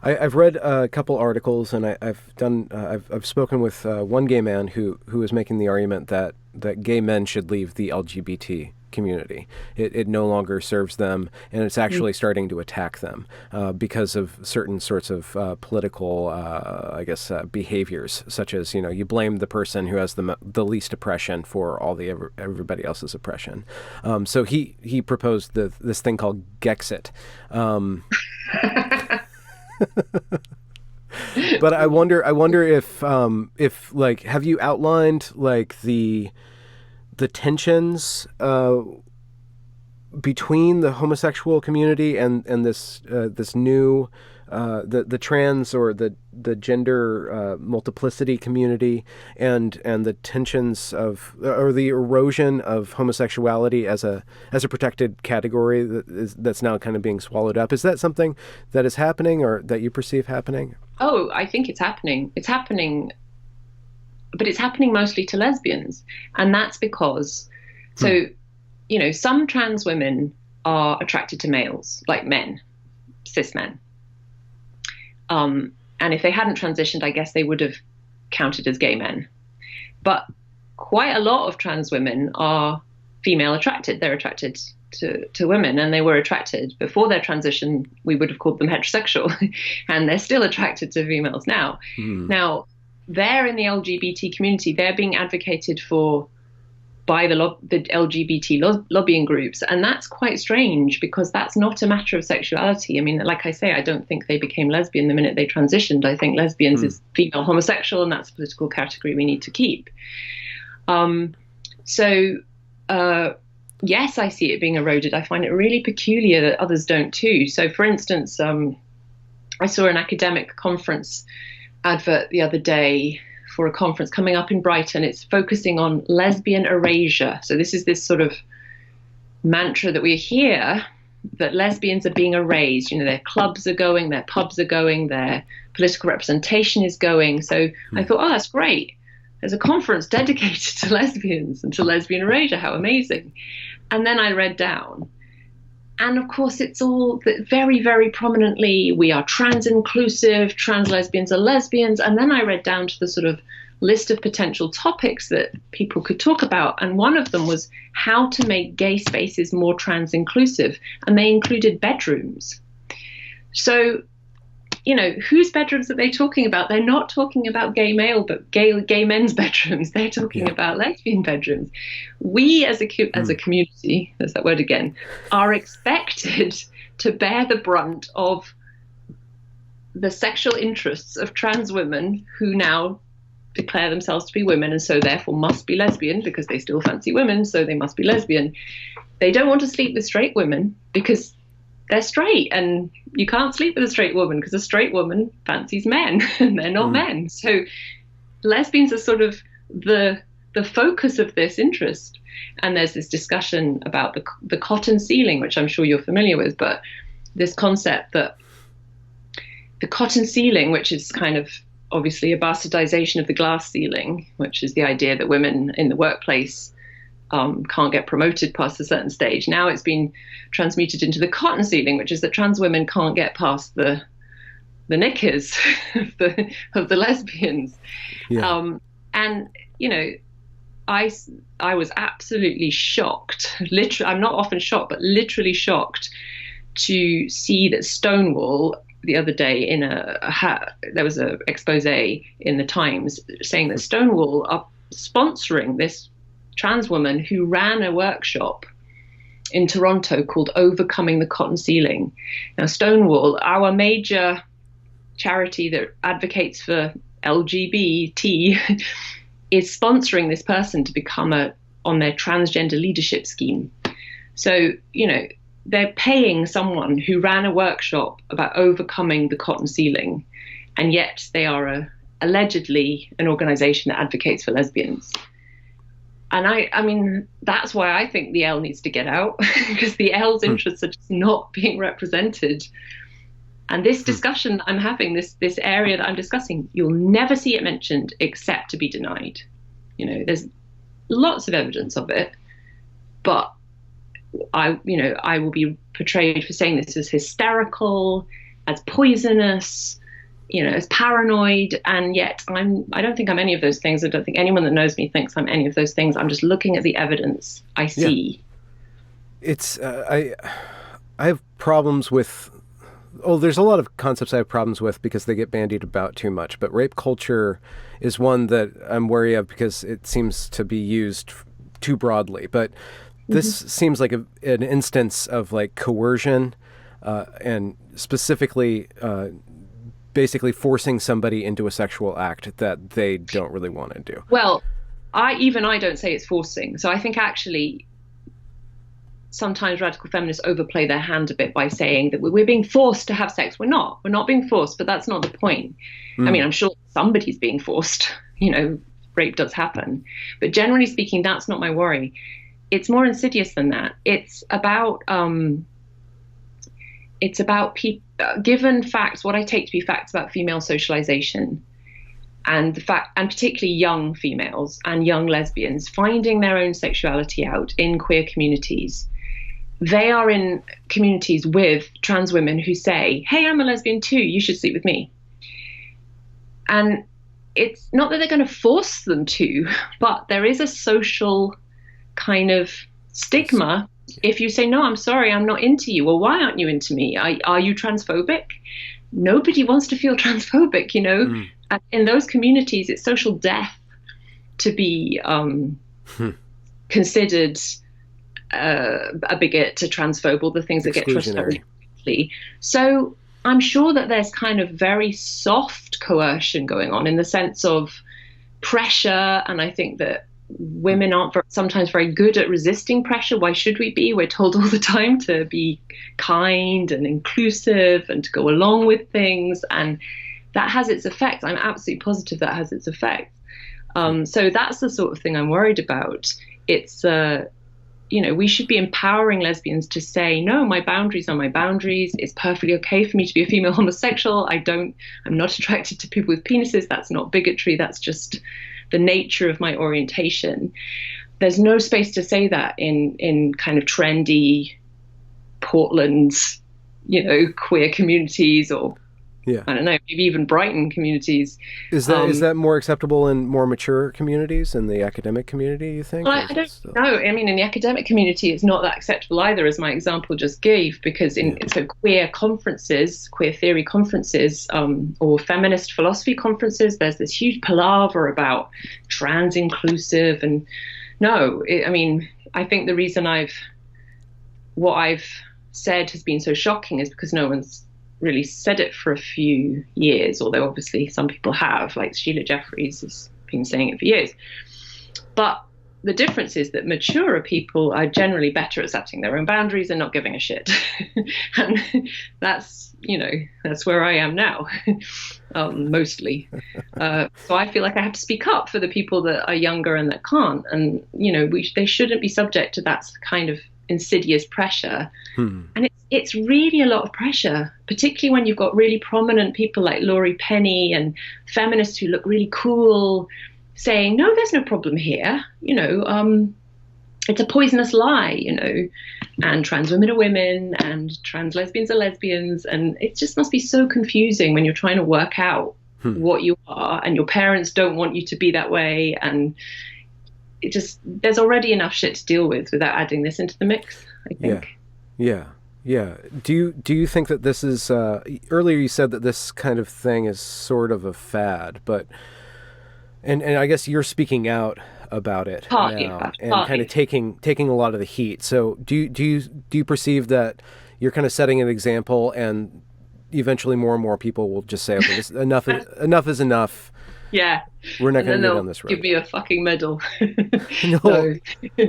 I've read a couple articles, and I've spoken with one gay man who is making the argument that gay men should leave the LGBT community. It no longer serves them, and it's actually starting to attack them because of certain sorts of political, behaviors, such as, you blame the person who has the least oppression for all everybody else's oppression. So he proposed this thing called Gexit. But I wonder if like, have you outlined like the tensions between the homosexual community and this new the trans or the gender multiplicity community, and the tensions of, or the erosion of homosexuality as a protected category that's now kind of being swallowed up? Is that something that is happening, or that you perceive happening? Oh, I think it's happening. It's happening, but it's happening mostly to lesbians, and that's because some trans women are attracted to males, like men, cis men. And if they hadn't transitioned, I guess they would have counted as gay men. But quite a lot of trans women are female attracted. They're attracted to women, and they were attracted before their transition. We would have called them heterosexual, and they're still attracted to females now. Now, they're in the LGBT community. They're being advocated for by the LGBT lobbying groups. And that's quite strange, because that's not a matter of sexuality. I mean, like I say, I don't think they became lesbian the minute they transitioned. I think lesbians is female homosexual, and that's a political category we need to keep. Yes, I see it being eroded. I find it really peculiar that others don't too. So, for instance, I saw an academic conference advert the other day for a conference coming up in Brighton. It's focusing on lesbian erasure. So this is this sort of mantra that we hear, that lesbians are being erased. You know, their clubs are going, their pubs are going, their political representation is going. So I thought, oh, that's great. There's a conference dedicated to lesbians and to lesbian erasure. How amazing. And then I read down. And of course, it's all very, very prominently, we are trans inclusive, trans lesbians are lesbians. And then I read down to the sort of list of potential topics that people could talk about. And one of them was how to make gay spaces more trans inclusive. And they included bedrooms. So, you know, whose bedrooms are they talking about? They're not talking about gay male, but gay men's bedrooms. They're talking about lesbian bedrooms. We as a community, there's that word again, are expected to bear the brunt of the sexual interests of trans women who now declare themselves to be women and so therefore must be lesbian because they still fancy women, so they must be lesbian. They don't want to sleep with straight women because they're straight, and you can't sleep with a straight woman because a straight woman fancies men and they're not men. So lesbians are sort of the focus of this interest. And there's this discussion about the cotton ceiling, which I'm sure you're familiar with, but this concept that the cotton ceiling, which is kind of obviously a bastardization of the glass ceiling, which is the idea that women in the workplace can't get promoted past a certain stage. Now it's been transmuted into the cotton ceiling, which is that trans women can't get past the knickers of the lesbians. Yeah. And, you know, I was absolutely shocked. Literally, I'm not often shocked, but literally shocked to see that Stonewall the other day there was an expose in the Times saying that Stonewall are sponsoring this trans woman who ran a workshop in Toronto called Overcoming the Cotton Ceiling. Now, Stonewall, our major charity that advocates for LGBT, is sponsoring this person to become on their transgender leadership scheme. So, you know, they're paying someone who ran a workshop about overcoming the cotton ceiling, and yet they are allegedly an organization that advocates for lesbians. And I mean, that's why I think the L needs to get out, because the L's interests are just not being represented. And this discussion I'm having, this area that I'm discussing, you'll never see it mentioned except to be denied. You know, there's lots of evidence of it, but I will be portrayed for saying this as hysterical, as poisonous, you know, as paranoid, and yet I don't think I'm any of those things. I don't think anyone that knows me thinks I'm any of those things. I'm just looking at the evidence I see. Yeah. It's I have problems with. Oh, there's a lot of concepts I have problems with because they get bandied about too much. But rape culture is one that I'm wary of because it seems to be used too broadly. But this seems like an instance of like coercion, and specifically. Basically forcing somebody into a sexual act that they don't really want to do. Well, I don't say it's forcing. So I think actually sometimes radical feminists overplay their hand a bit by saying that we're being forced to have sex. We're not being forced, but that's not the point. I mean, I'm sure somebody's being forced, you know, rape does happen. But generally speaking, that's not my worry. It's more insidious than that. It's about people, given facts, what I take to be facts about female socialization, and the fact, and particularly young females and young lesbians finding their own sexuality out in queer communities. They are in communities with trans women who say, "Hey, I'm a lesbian too. You should sleep with me." And it's not that they're going to force them to, but there is a social kind of stigma. If you say, "No, I'm sorry, I'm not into you." Well, why aren't you into me? Are you transphobic? Nobody wants to feel transphobic, you know. And in those communities, it's social death to be considered a bigot, to transphobe, all the things that get transphobic. So I'm sure that there's kind of very soft coercion going on in the sense of pressure, and I think that women aren't sometimes very good at resisting pressure. Why should we be? We're told all the time to be kind and inclusive and to go along with things. And that has its effects. I'm absolutely positive that has its effects. So that's the sort of thing I'm worried about. It's, we should be empowering lesbians to say, no, my boundaries are my boundaries. It's perfectly okay for me to be a female homosexual. I'm not attracted to people with penises. That's not bigotry. That's just the nature of my orientation. There's no space to say that in kind of trendy Portland, queer communities, or I don't know, maybe even Brighton communities. Is that more acceptable in more mature communities, in the academic community, you think? Well, I don't know. I mean, in the academic community, it's not that acceptable either, as my example just gave, because so queer conferences, queer theory conferences, or feminist philosophy conferences, there's this huge palaver about trans inclusive. And I think the reason what I've said has been so shocking is because no one's really said it for a few years, although obviously some people have, like Sheila Jeffries has been saying it for years. But the difference is that maturer people are generally better at setting their own boundaries and not giving a shit. And that's where I am now, mostly. So I feel like I have to speak up for the people that are younger and that can't. And, they shouldn't be subject to that kind of insidious pressure. And it's really a lot of pressure, particularly when you've got really prominent people like Laurie Penny and feminists who look really cool saying, no, there's no problem here. It's a poisonous lie, and trans women are women and trans lesbians are lesbians. And it just must be so confusing when you're trying to work out what you are, and your parents don't want you to be that way. And there's already enough shit to deal with without adding this into the mix, I think. Yeah. Do you think that this is, earlier you said that this kind of thing is sort of a fad, but, and I guess you're speaking out about it now and kind of taking a lot of the heat. So do you perceive that you're kind of setting an example, and eventually more and more people will just say, okay, enough is enough. Yeah. We're not going to go down this road. Give me a fucking medal. No.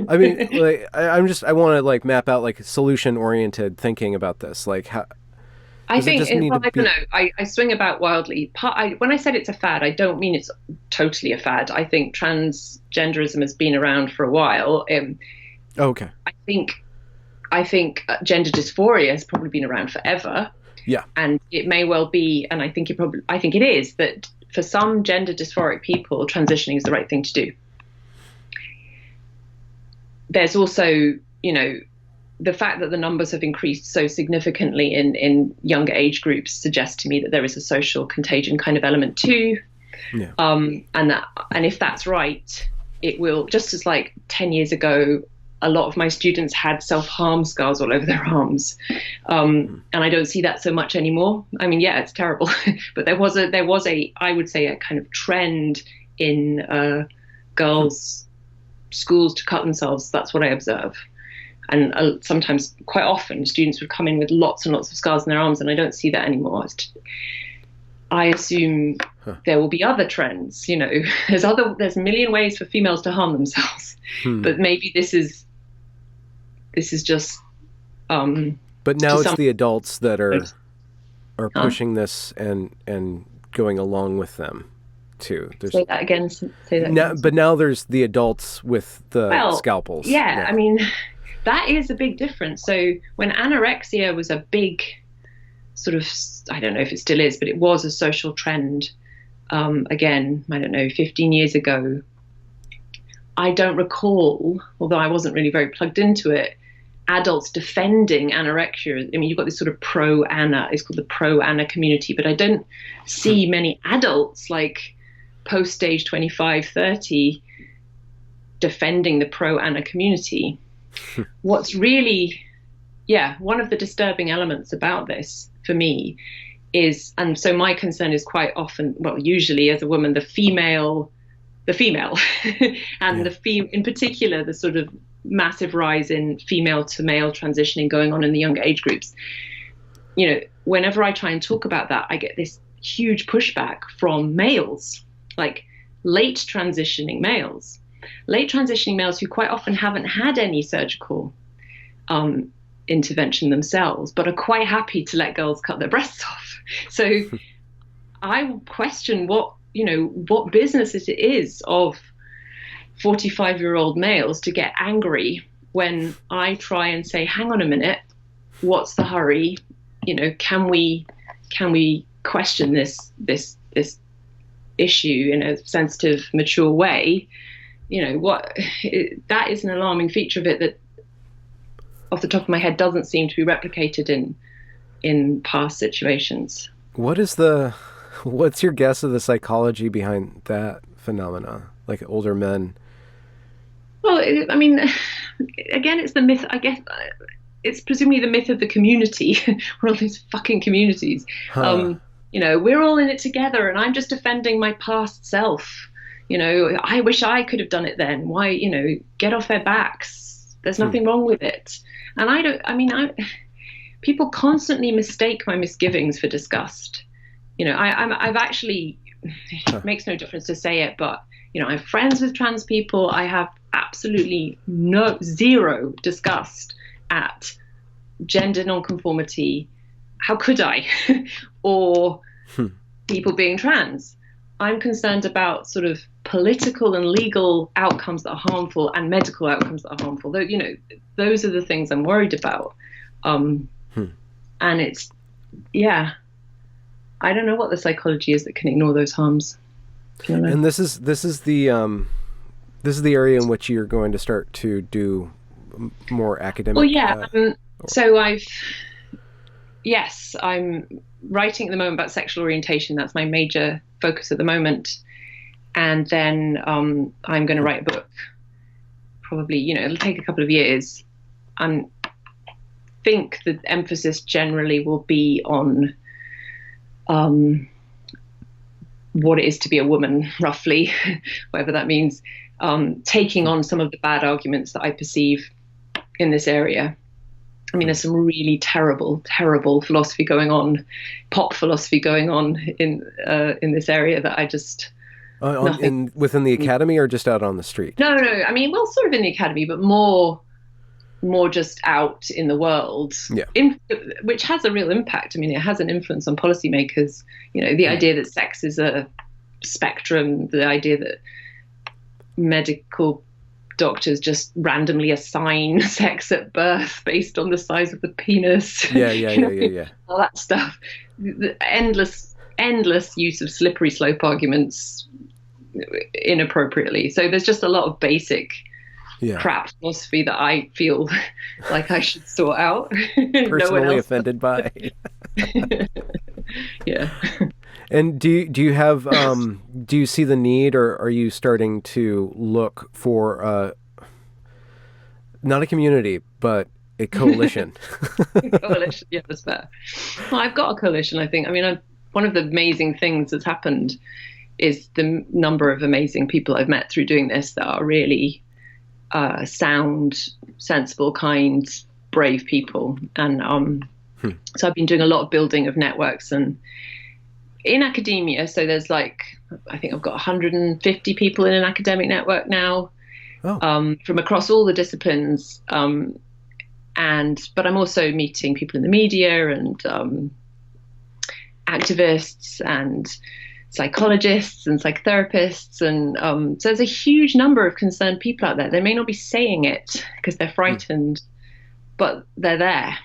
I mean, like, I want to like map out like solution oriented thinking about this. Like how, I don't know. I swing about wildly. When I said it's a fad, I don't mean it's totally a fad. I think transgenderism has been around for a while. Okay. I think gender dysphoria has probably been around forever. Yeah. And it may well be, and I think it is, that for some gender dysphoric people, transitioning is the right thing to do. There's also, the fact that the numbers have increased so significantly in younger age groups suggests to me that there is a social contagion kind of element too. Yeah. And if that's right, it will, just as like 10 years ago, a lot of my students had self-harm scars all over their arms. And I don't see that so much anymore. I mean, yeah, it's terrible, but there was a, I would say, a kind of trend in girls' schools to cut themselves. That's what I observe. And sometimes, quite often, students would come in with lots and lots of scars in their arms, and I don't see that anymore. I assume there will be other trends. There's a million ways for females to harm themselves, but maybe this is just. But now it's the adults that are pushing this and going along with them too. Say that again. But now there's the adults with the scalpels. Yeah, I mean, that is a big difference. So when anorexia was a big sort of, I don't know if it still is, but it was a social trend. Again, I don't know, 15 years ago. I don't recall, although I wasn't really very plugged into it, adults defending anorexia. I mean, you've got this sort of pro-ana, it's called the pro-ana community, but I don't see many adults like post-age 25, 30 defending the pro-ana community. What's really, one of the disturbing elements about this for me is, and so my concern is quite often, well, usually as a woman, the female, and in particular, the sort of massive rise in female to male transitioning going on in the younger age groups. Whenever I try and talk about that, I get this huge pushback from males, like late transitioning males who quite often haven't had any surgical intervention themselves, but are quite happy to let girls cut their breasts off. So I question what business it is of 45-year-old males to get angry when I try and say, hang on a minute, what's the hurry? Can we question this issue in a sensitive, mature way? That is an alarming feature of it that, off the top of my head, doesn't seem to be replicated in past situations. What's your guess of the psychology behind that phenomena? Like older men. Well, I mean, again, it's the myth. I guess it's presumably the myth of the community. We're all these fucking communities. Huh. We're all in it together, and I'm just defending my past self. I wish I could have done it then. Why, get off their backs. There's nothing wrong with it. And people constantly mistake my misgivings for disgust. I've actually, it makes no difference to say it, but, I'm friends with trans people. I have absolutely zero disgust at gender nonconformity. How could I? Or people being trans. I'm concerned about sort of political and legal outcomes that are harmful and medical outcomes that are harmful. Though, those are the things I'm worried about. And it's, I don't know what the psychology is that can ignore those harms. And this is the area in which you're going to start to do more academic. Well, yeah. So I'm writing at the moment about sexual orientation. That's my major focus at the moment. And then I'm going to write a book. Probably, it'll take a couple of years. And think the emphasis generally will be on what it is to be a woman, roughly, whatever that means, taking on some of the bad arguments that I perceive in this area. I mean, there's some really terrible, terrible philosophy going on, pop philosophy going on in this area that I just... within the academy or just out on the street? No. I mean, well, sort of in the academy, but more just out in the world, which has a real impact. I mean, it has an influence on policymakers. The idea that sex is a spectrum, the idea that medical doctors just randomly assign sex at birth based on the size of the penis. Yeah. All that stuff. The endless use of slippery slope arguments inappropriately. So there's just a lot of basic crap philosophy that I feel like I should sort out. Personally offended by. Yeah. And do you have do you see the need, or are you starting to look for not a community but a coalition? Coalition, yeah, that's fair. Well, I've got a coalition, I think. I mean, one of the amazing things that's happened is the number of amazing people I've met through doing this that are really sound, sensible, kind, brave people. And so I've been doing a lot of building of networks and in academia. So there's I think I've got 150 people in an academic network now, from across all the disciplines. But I'm also meeting people in the media and activists and psychologists and psychotherapists. And so there's a huge number of concerned people out there. They may not be saying it because they're frightened, but they're there.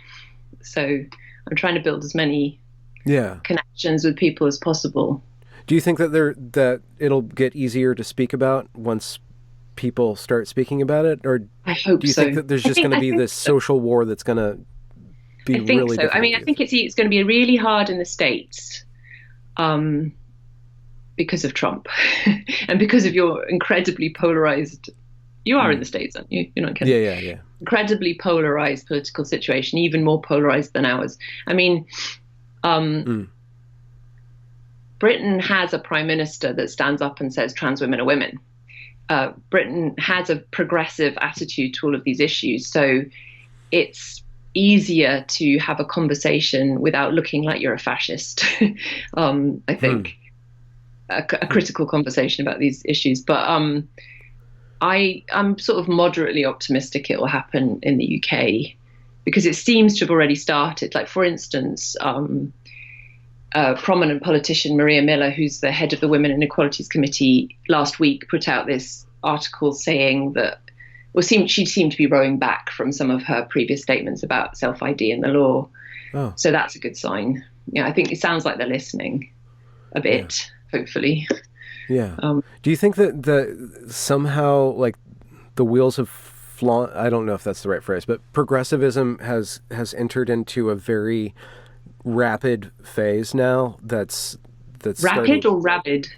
So I'm trying to build as many connections with people as possible. Do you think that it'll get easier to speak about once people start speaking about it? Or I hope so. Do you think that there's just going to be this social war that's going to be really difficult? I think so. I mean, I think it's going to be really hard in the States because of Trump and because of your incredibly polarized... You are in the States, aren't you? You're not kidding. Yeah. Incredibly polarized political situation, even more polarized than ours. I mean, Britain has a prime minister that stands up and says trans women are women. Britain has a progressive attitude to all of these issues. So it's easier to have a conversation without looking like you're a fascist. I think a critical conversation about these issues. But I'm sort of moderately optimistic it will happen in the UK because it seems to have already started. Like, for instance, prominent politician, Maria Miller, who's the head of the Women Inequalities Committee, last week put out this article saying that, she seemed to be rowing back from some of her previous statements about self-ID and the law. Oh. So that's a good sign. Yeah, I think it sounds like they're listening a bit, hopefully. Yeah. Do you think that somehow, like, the wheels of I don't know if that's the right phrase, but progressivism has entered into a very rapid phase now that's rapid or rabid?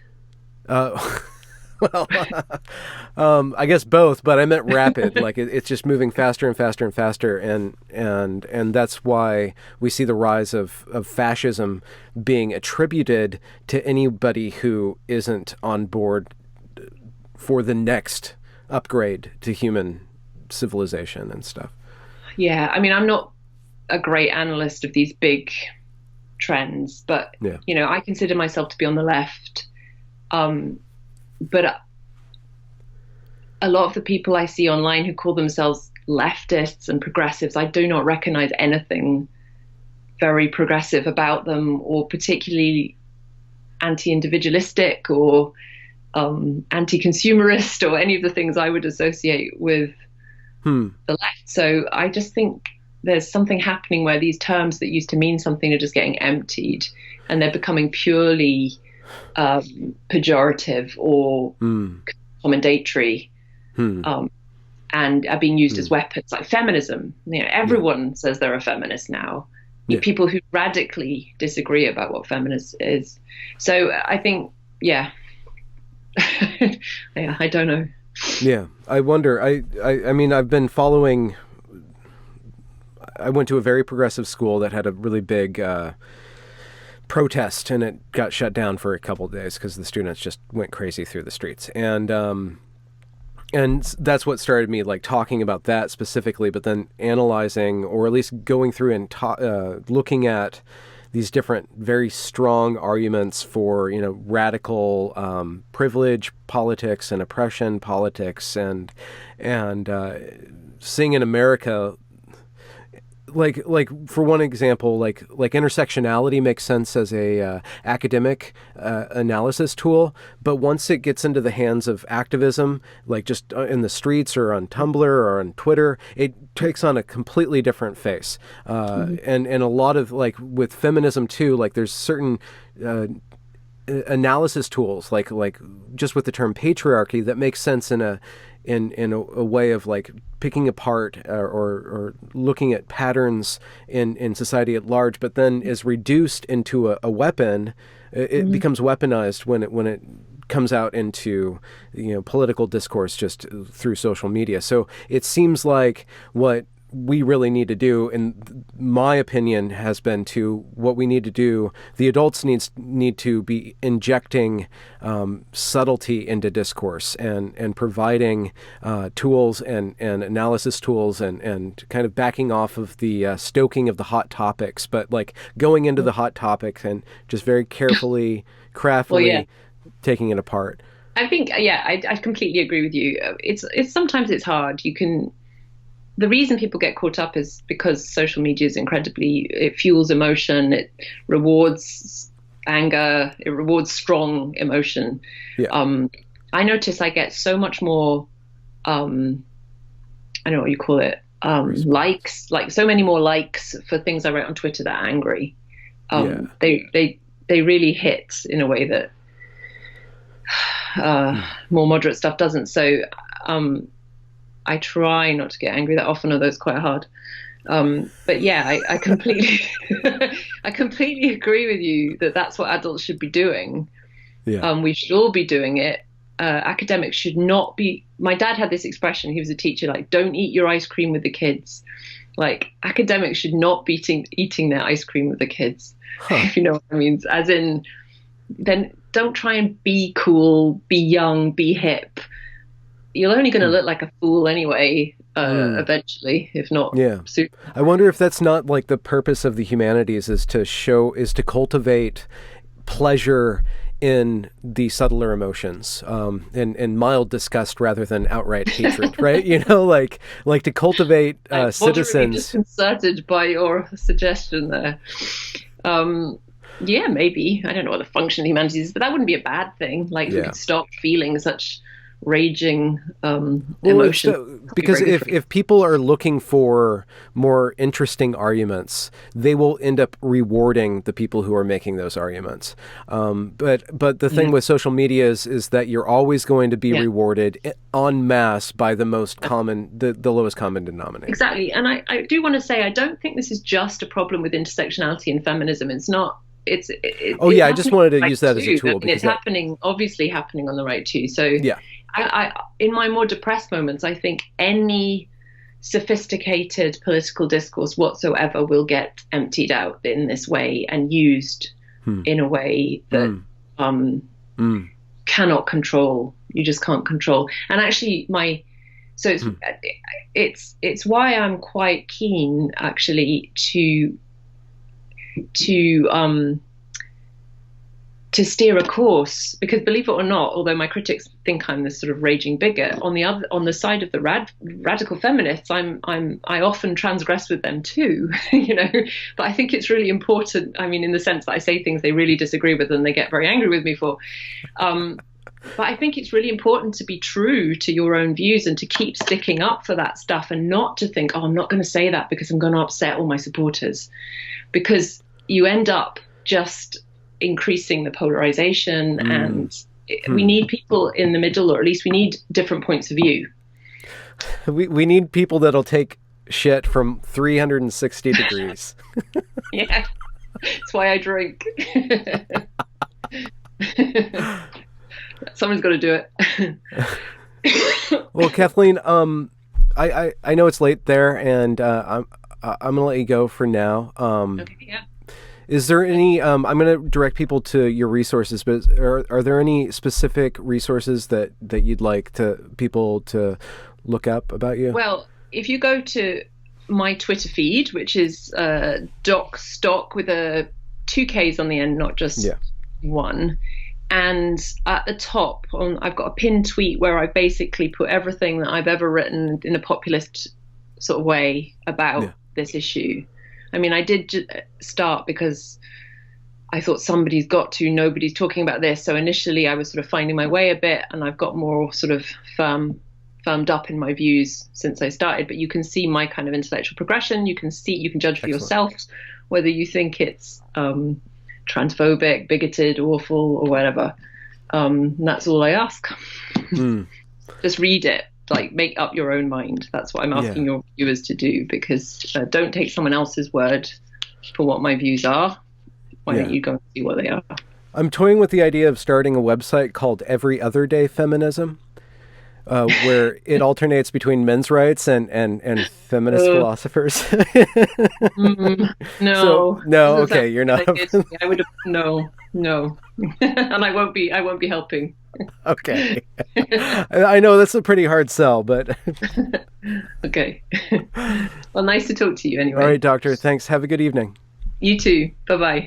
Well, I guess both, but I meant rapid. Like it's just moving faster and faster and faster, and that's why we see the rise of fascism being attributed to anybody who isn't on board for the next upgrade to human civilization and stuff. Yeah, I mean, I'm not a great analyst of these big trends, but I consider myself to be on the left. But a lot of the people I see online who call themselves leftists and progressives, I do not recognize anything very progressive about them, or particularly anti-individualistic or anti-consumerist, or any of the things I would associate with the left. So I just think there's something happening where these terms that used to mean something are just getting emptied, and they're becoming purely pejorative or commendatory, and are being used as weapons, like feminism. Everyone says they're a feminist now. People who radically disagree about what feminist is. So I think, I don't know. Yeah, I wonder. I mean, I've been following. I went to a very progressive school that had a really big protest, and it got shut down for a couple of days because the students just went crazy through the streets, and that's what started me like talking about that specifically, but then analyzing, or at least going through and looking at these different very strong arguments for radical privilege politics and oppression politics, and seeing in America, like for one example, like intersectionality makes sense as a academic analysis tool, but once it gets into the hands of activism, like just in the streets or on Tumblr or on Twitter, it takes on a completely different face. And a lot of, like with feminism too, like there's certain analysis tools, like just with the term patriarchy, that makes sense in a way of like picking apart or looking at patterns in society at large, but then is reduced into a weapon. It becomes weaponized when it comes out into political discourse just through social media. So it seems like what we really need to do, in my opinion, has been what we need to do. The adults need to be injecting subtlety into discourse and providing tools and analysis tools and kind of backing off of the stoking of the hot topics, but like going into the hot topic and just very carefully, craftily taking it apart. I think, I completely agree with you. It's sometimes it's hard. The reason people get caught up is because social media is it fuels emotion, it rewards anger, it rewards strong emotion. I notice I get so much more, I don't know what you call it, likes, like so many more likes for things I write on Twitter that are angry. They really hit in a way that more moderate stuff doesn't. So I try not to get angry that often, although it's quite hard. But I completely, I completely agree with you that that's what adults should be doing. We should all be doing it. Academics should not be. My dad had this expression. He was a teacher, like, don't eat your ice cream with the kids. Like, academics should not be eating their ice cream with the kids, if you know what I mean. As in, then don't try and be cool, be young, be hip. You're only going to look like a fool anyway, eventually, if not. Super. I wonder if that's not like the purpose of the humanities, is to cultivate pleasure in the subtler emotions, and mild disgust rather than outright hatred, right? Like to cultivate citizens. I'm disconcerted by your suggestion there. Yeah, maybe. I don't know what the function of humanities is, but that wouldn't be a bad thing. Like, if we could stop feeling such raging emotion. Because if people are looking for more interesting arguments, they will end up rewarding the people who are making those arguments. But the thing with social media is that you're always going to be rewarded en masse by the most common, the lowest common denominator. Exactly. And I do want to say, I don't think this is just a problem with intersectionality and feminism. It's not. I just wanted to use that as a tool. Because it's obviously happening on the right too. So I, in my more depressed moments, I think any sophisticated political discourse whatsoever will get emptied out in this way and used in a way that cannot control. You just can't control. And actually, it's why I'm quite keen actually to steer a course, because believe it or not, although my critics think I'm this sort of raging bigot, on the side of the radical feminists, I often transgress with them too, But I think it's really important. I mean, in the sense that I say things they really disagree with and they get very angry with me for. But I think it's really important to be true to your own views and to keep sticking up for that stuff, and not to think, I'm not going to say that because I'm going to upset all my supporters, because you end up just increasing the polarization, and we need people in the middle, or at least we need different points of view. We need people that'll take shit from 360 degrees. Yeah, that's why I drink. Someone's got to do it. Well, Kathleen, I know it's late there, and I'm gonna let you go for now. Okay, yeah. Is there any, I'm going to direct people to your resources, but are there any specific resources that you'd like people to look up about you? Well, if you go to my Twitter feed, which is Doc Stock with 2 Ks on the end, not just one. And at the top, I've got a pinned tweet where I basically put everything that I've ever written in a populist sort of way about this issue. I mean, I did start because I thought nobody's talking about this. So initially I was sort of finding my way a bit, and I've got more sort of firmed up in my views since I started. But you can see my kind of intellectual progression. You can judge for yourself whether you think it's transphobic, bigoted, awful, or whatever. That's all I ask. Just read it. Like, make up your own mind. That's what I'm asking your viewers to do, because don't take someone else's word for what my views are. Why don't you go and see what they are? I'm toying with the idea of starting a website called Every Other Day Feminism, where it alternates between men's rights and feminist philosophers. No. Okay, you're not. I would have, no. And I won't be helping. Okay. I know that's a pretty hard sell, but okay. Well, nice to talk to you anyway. All right, doctor. Thanks. Have a good evening. You too. Bye-bye.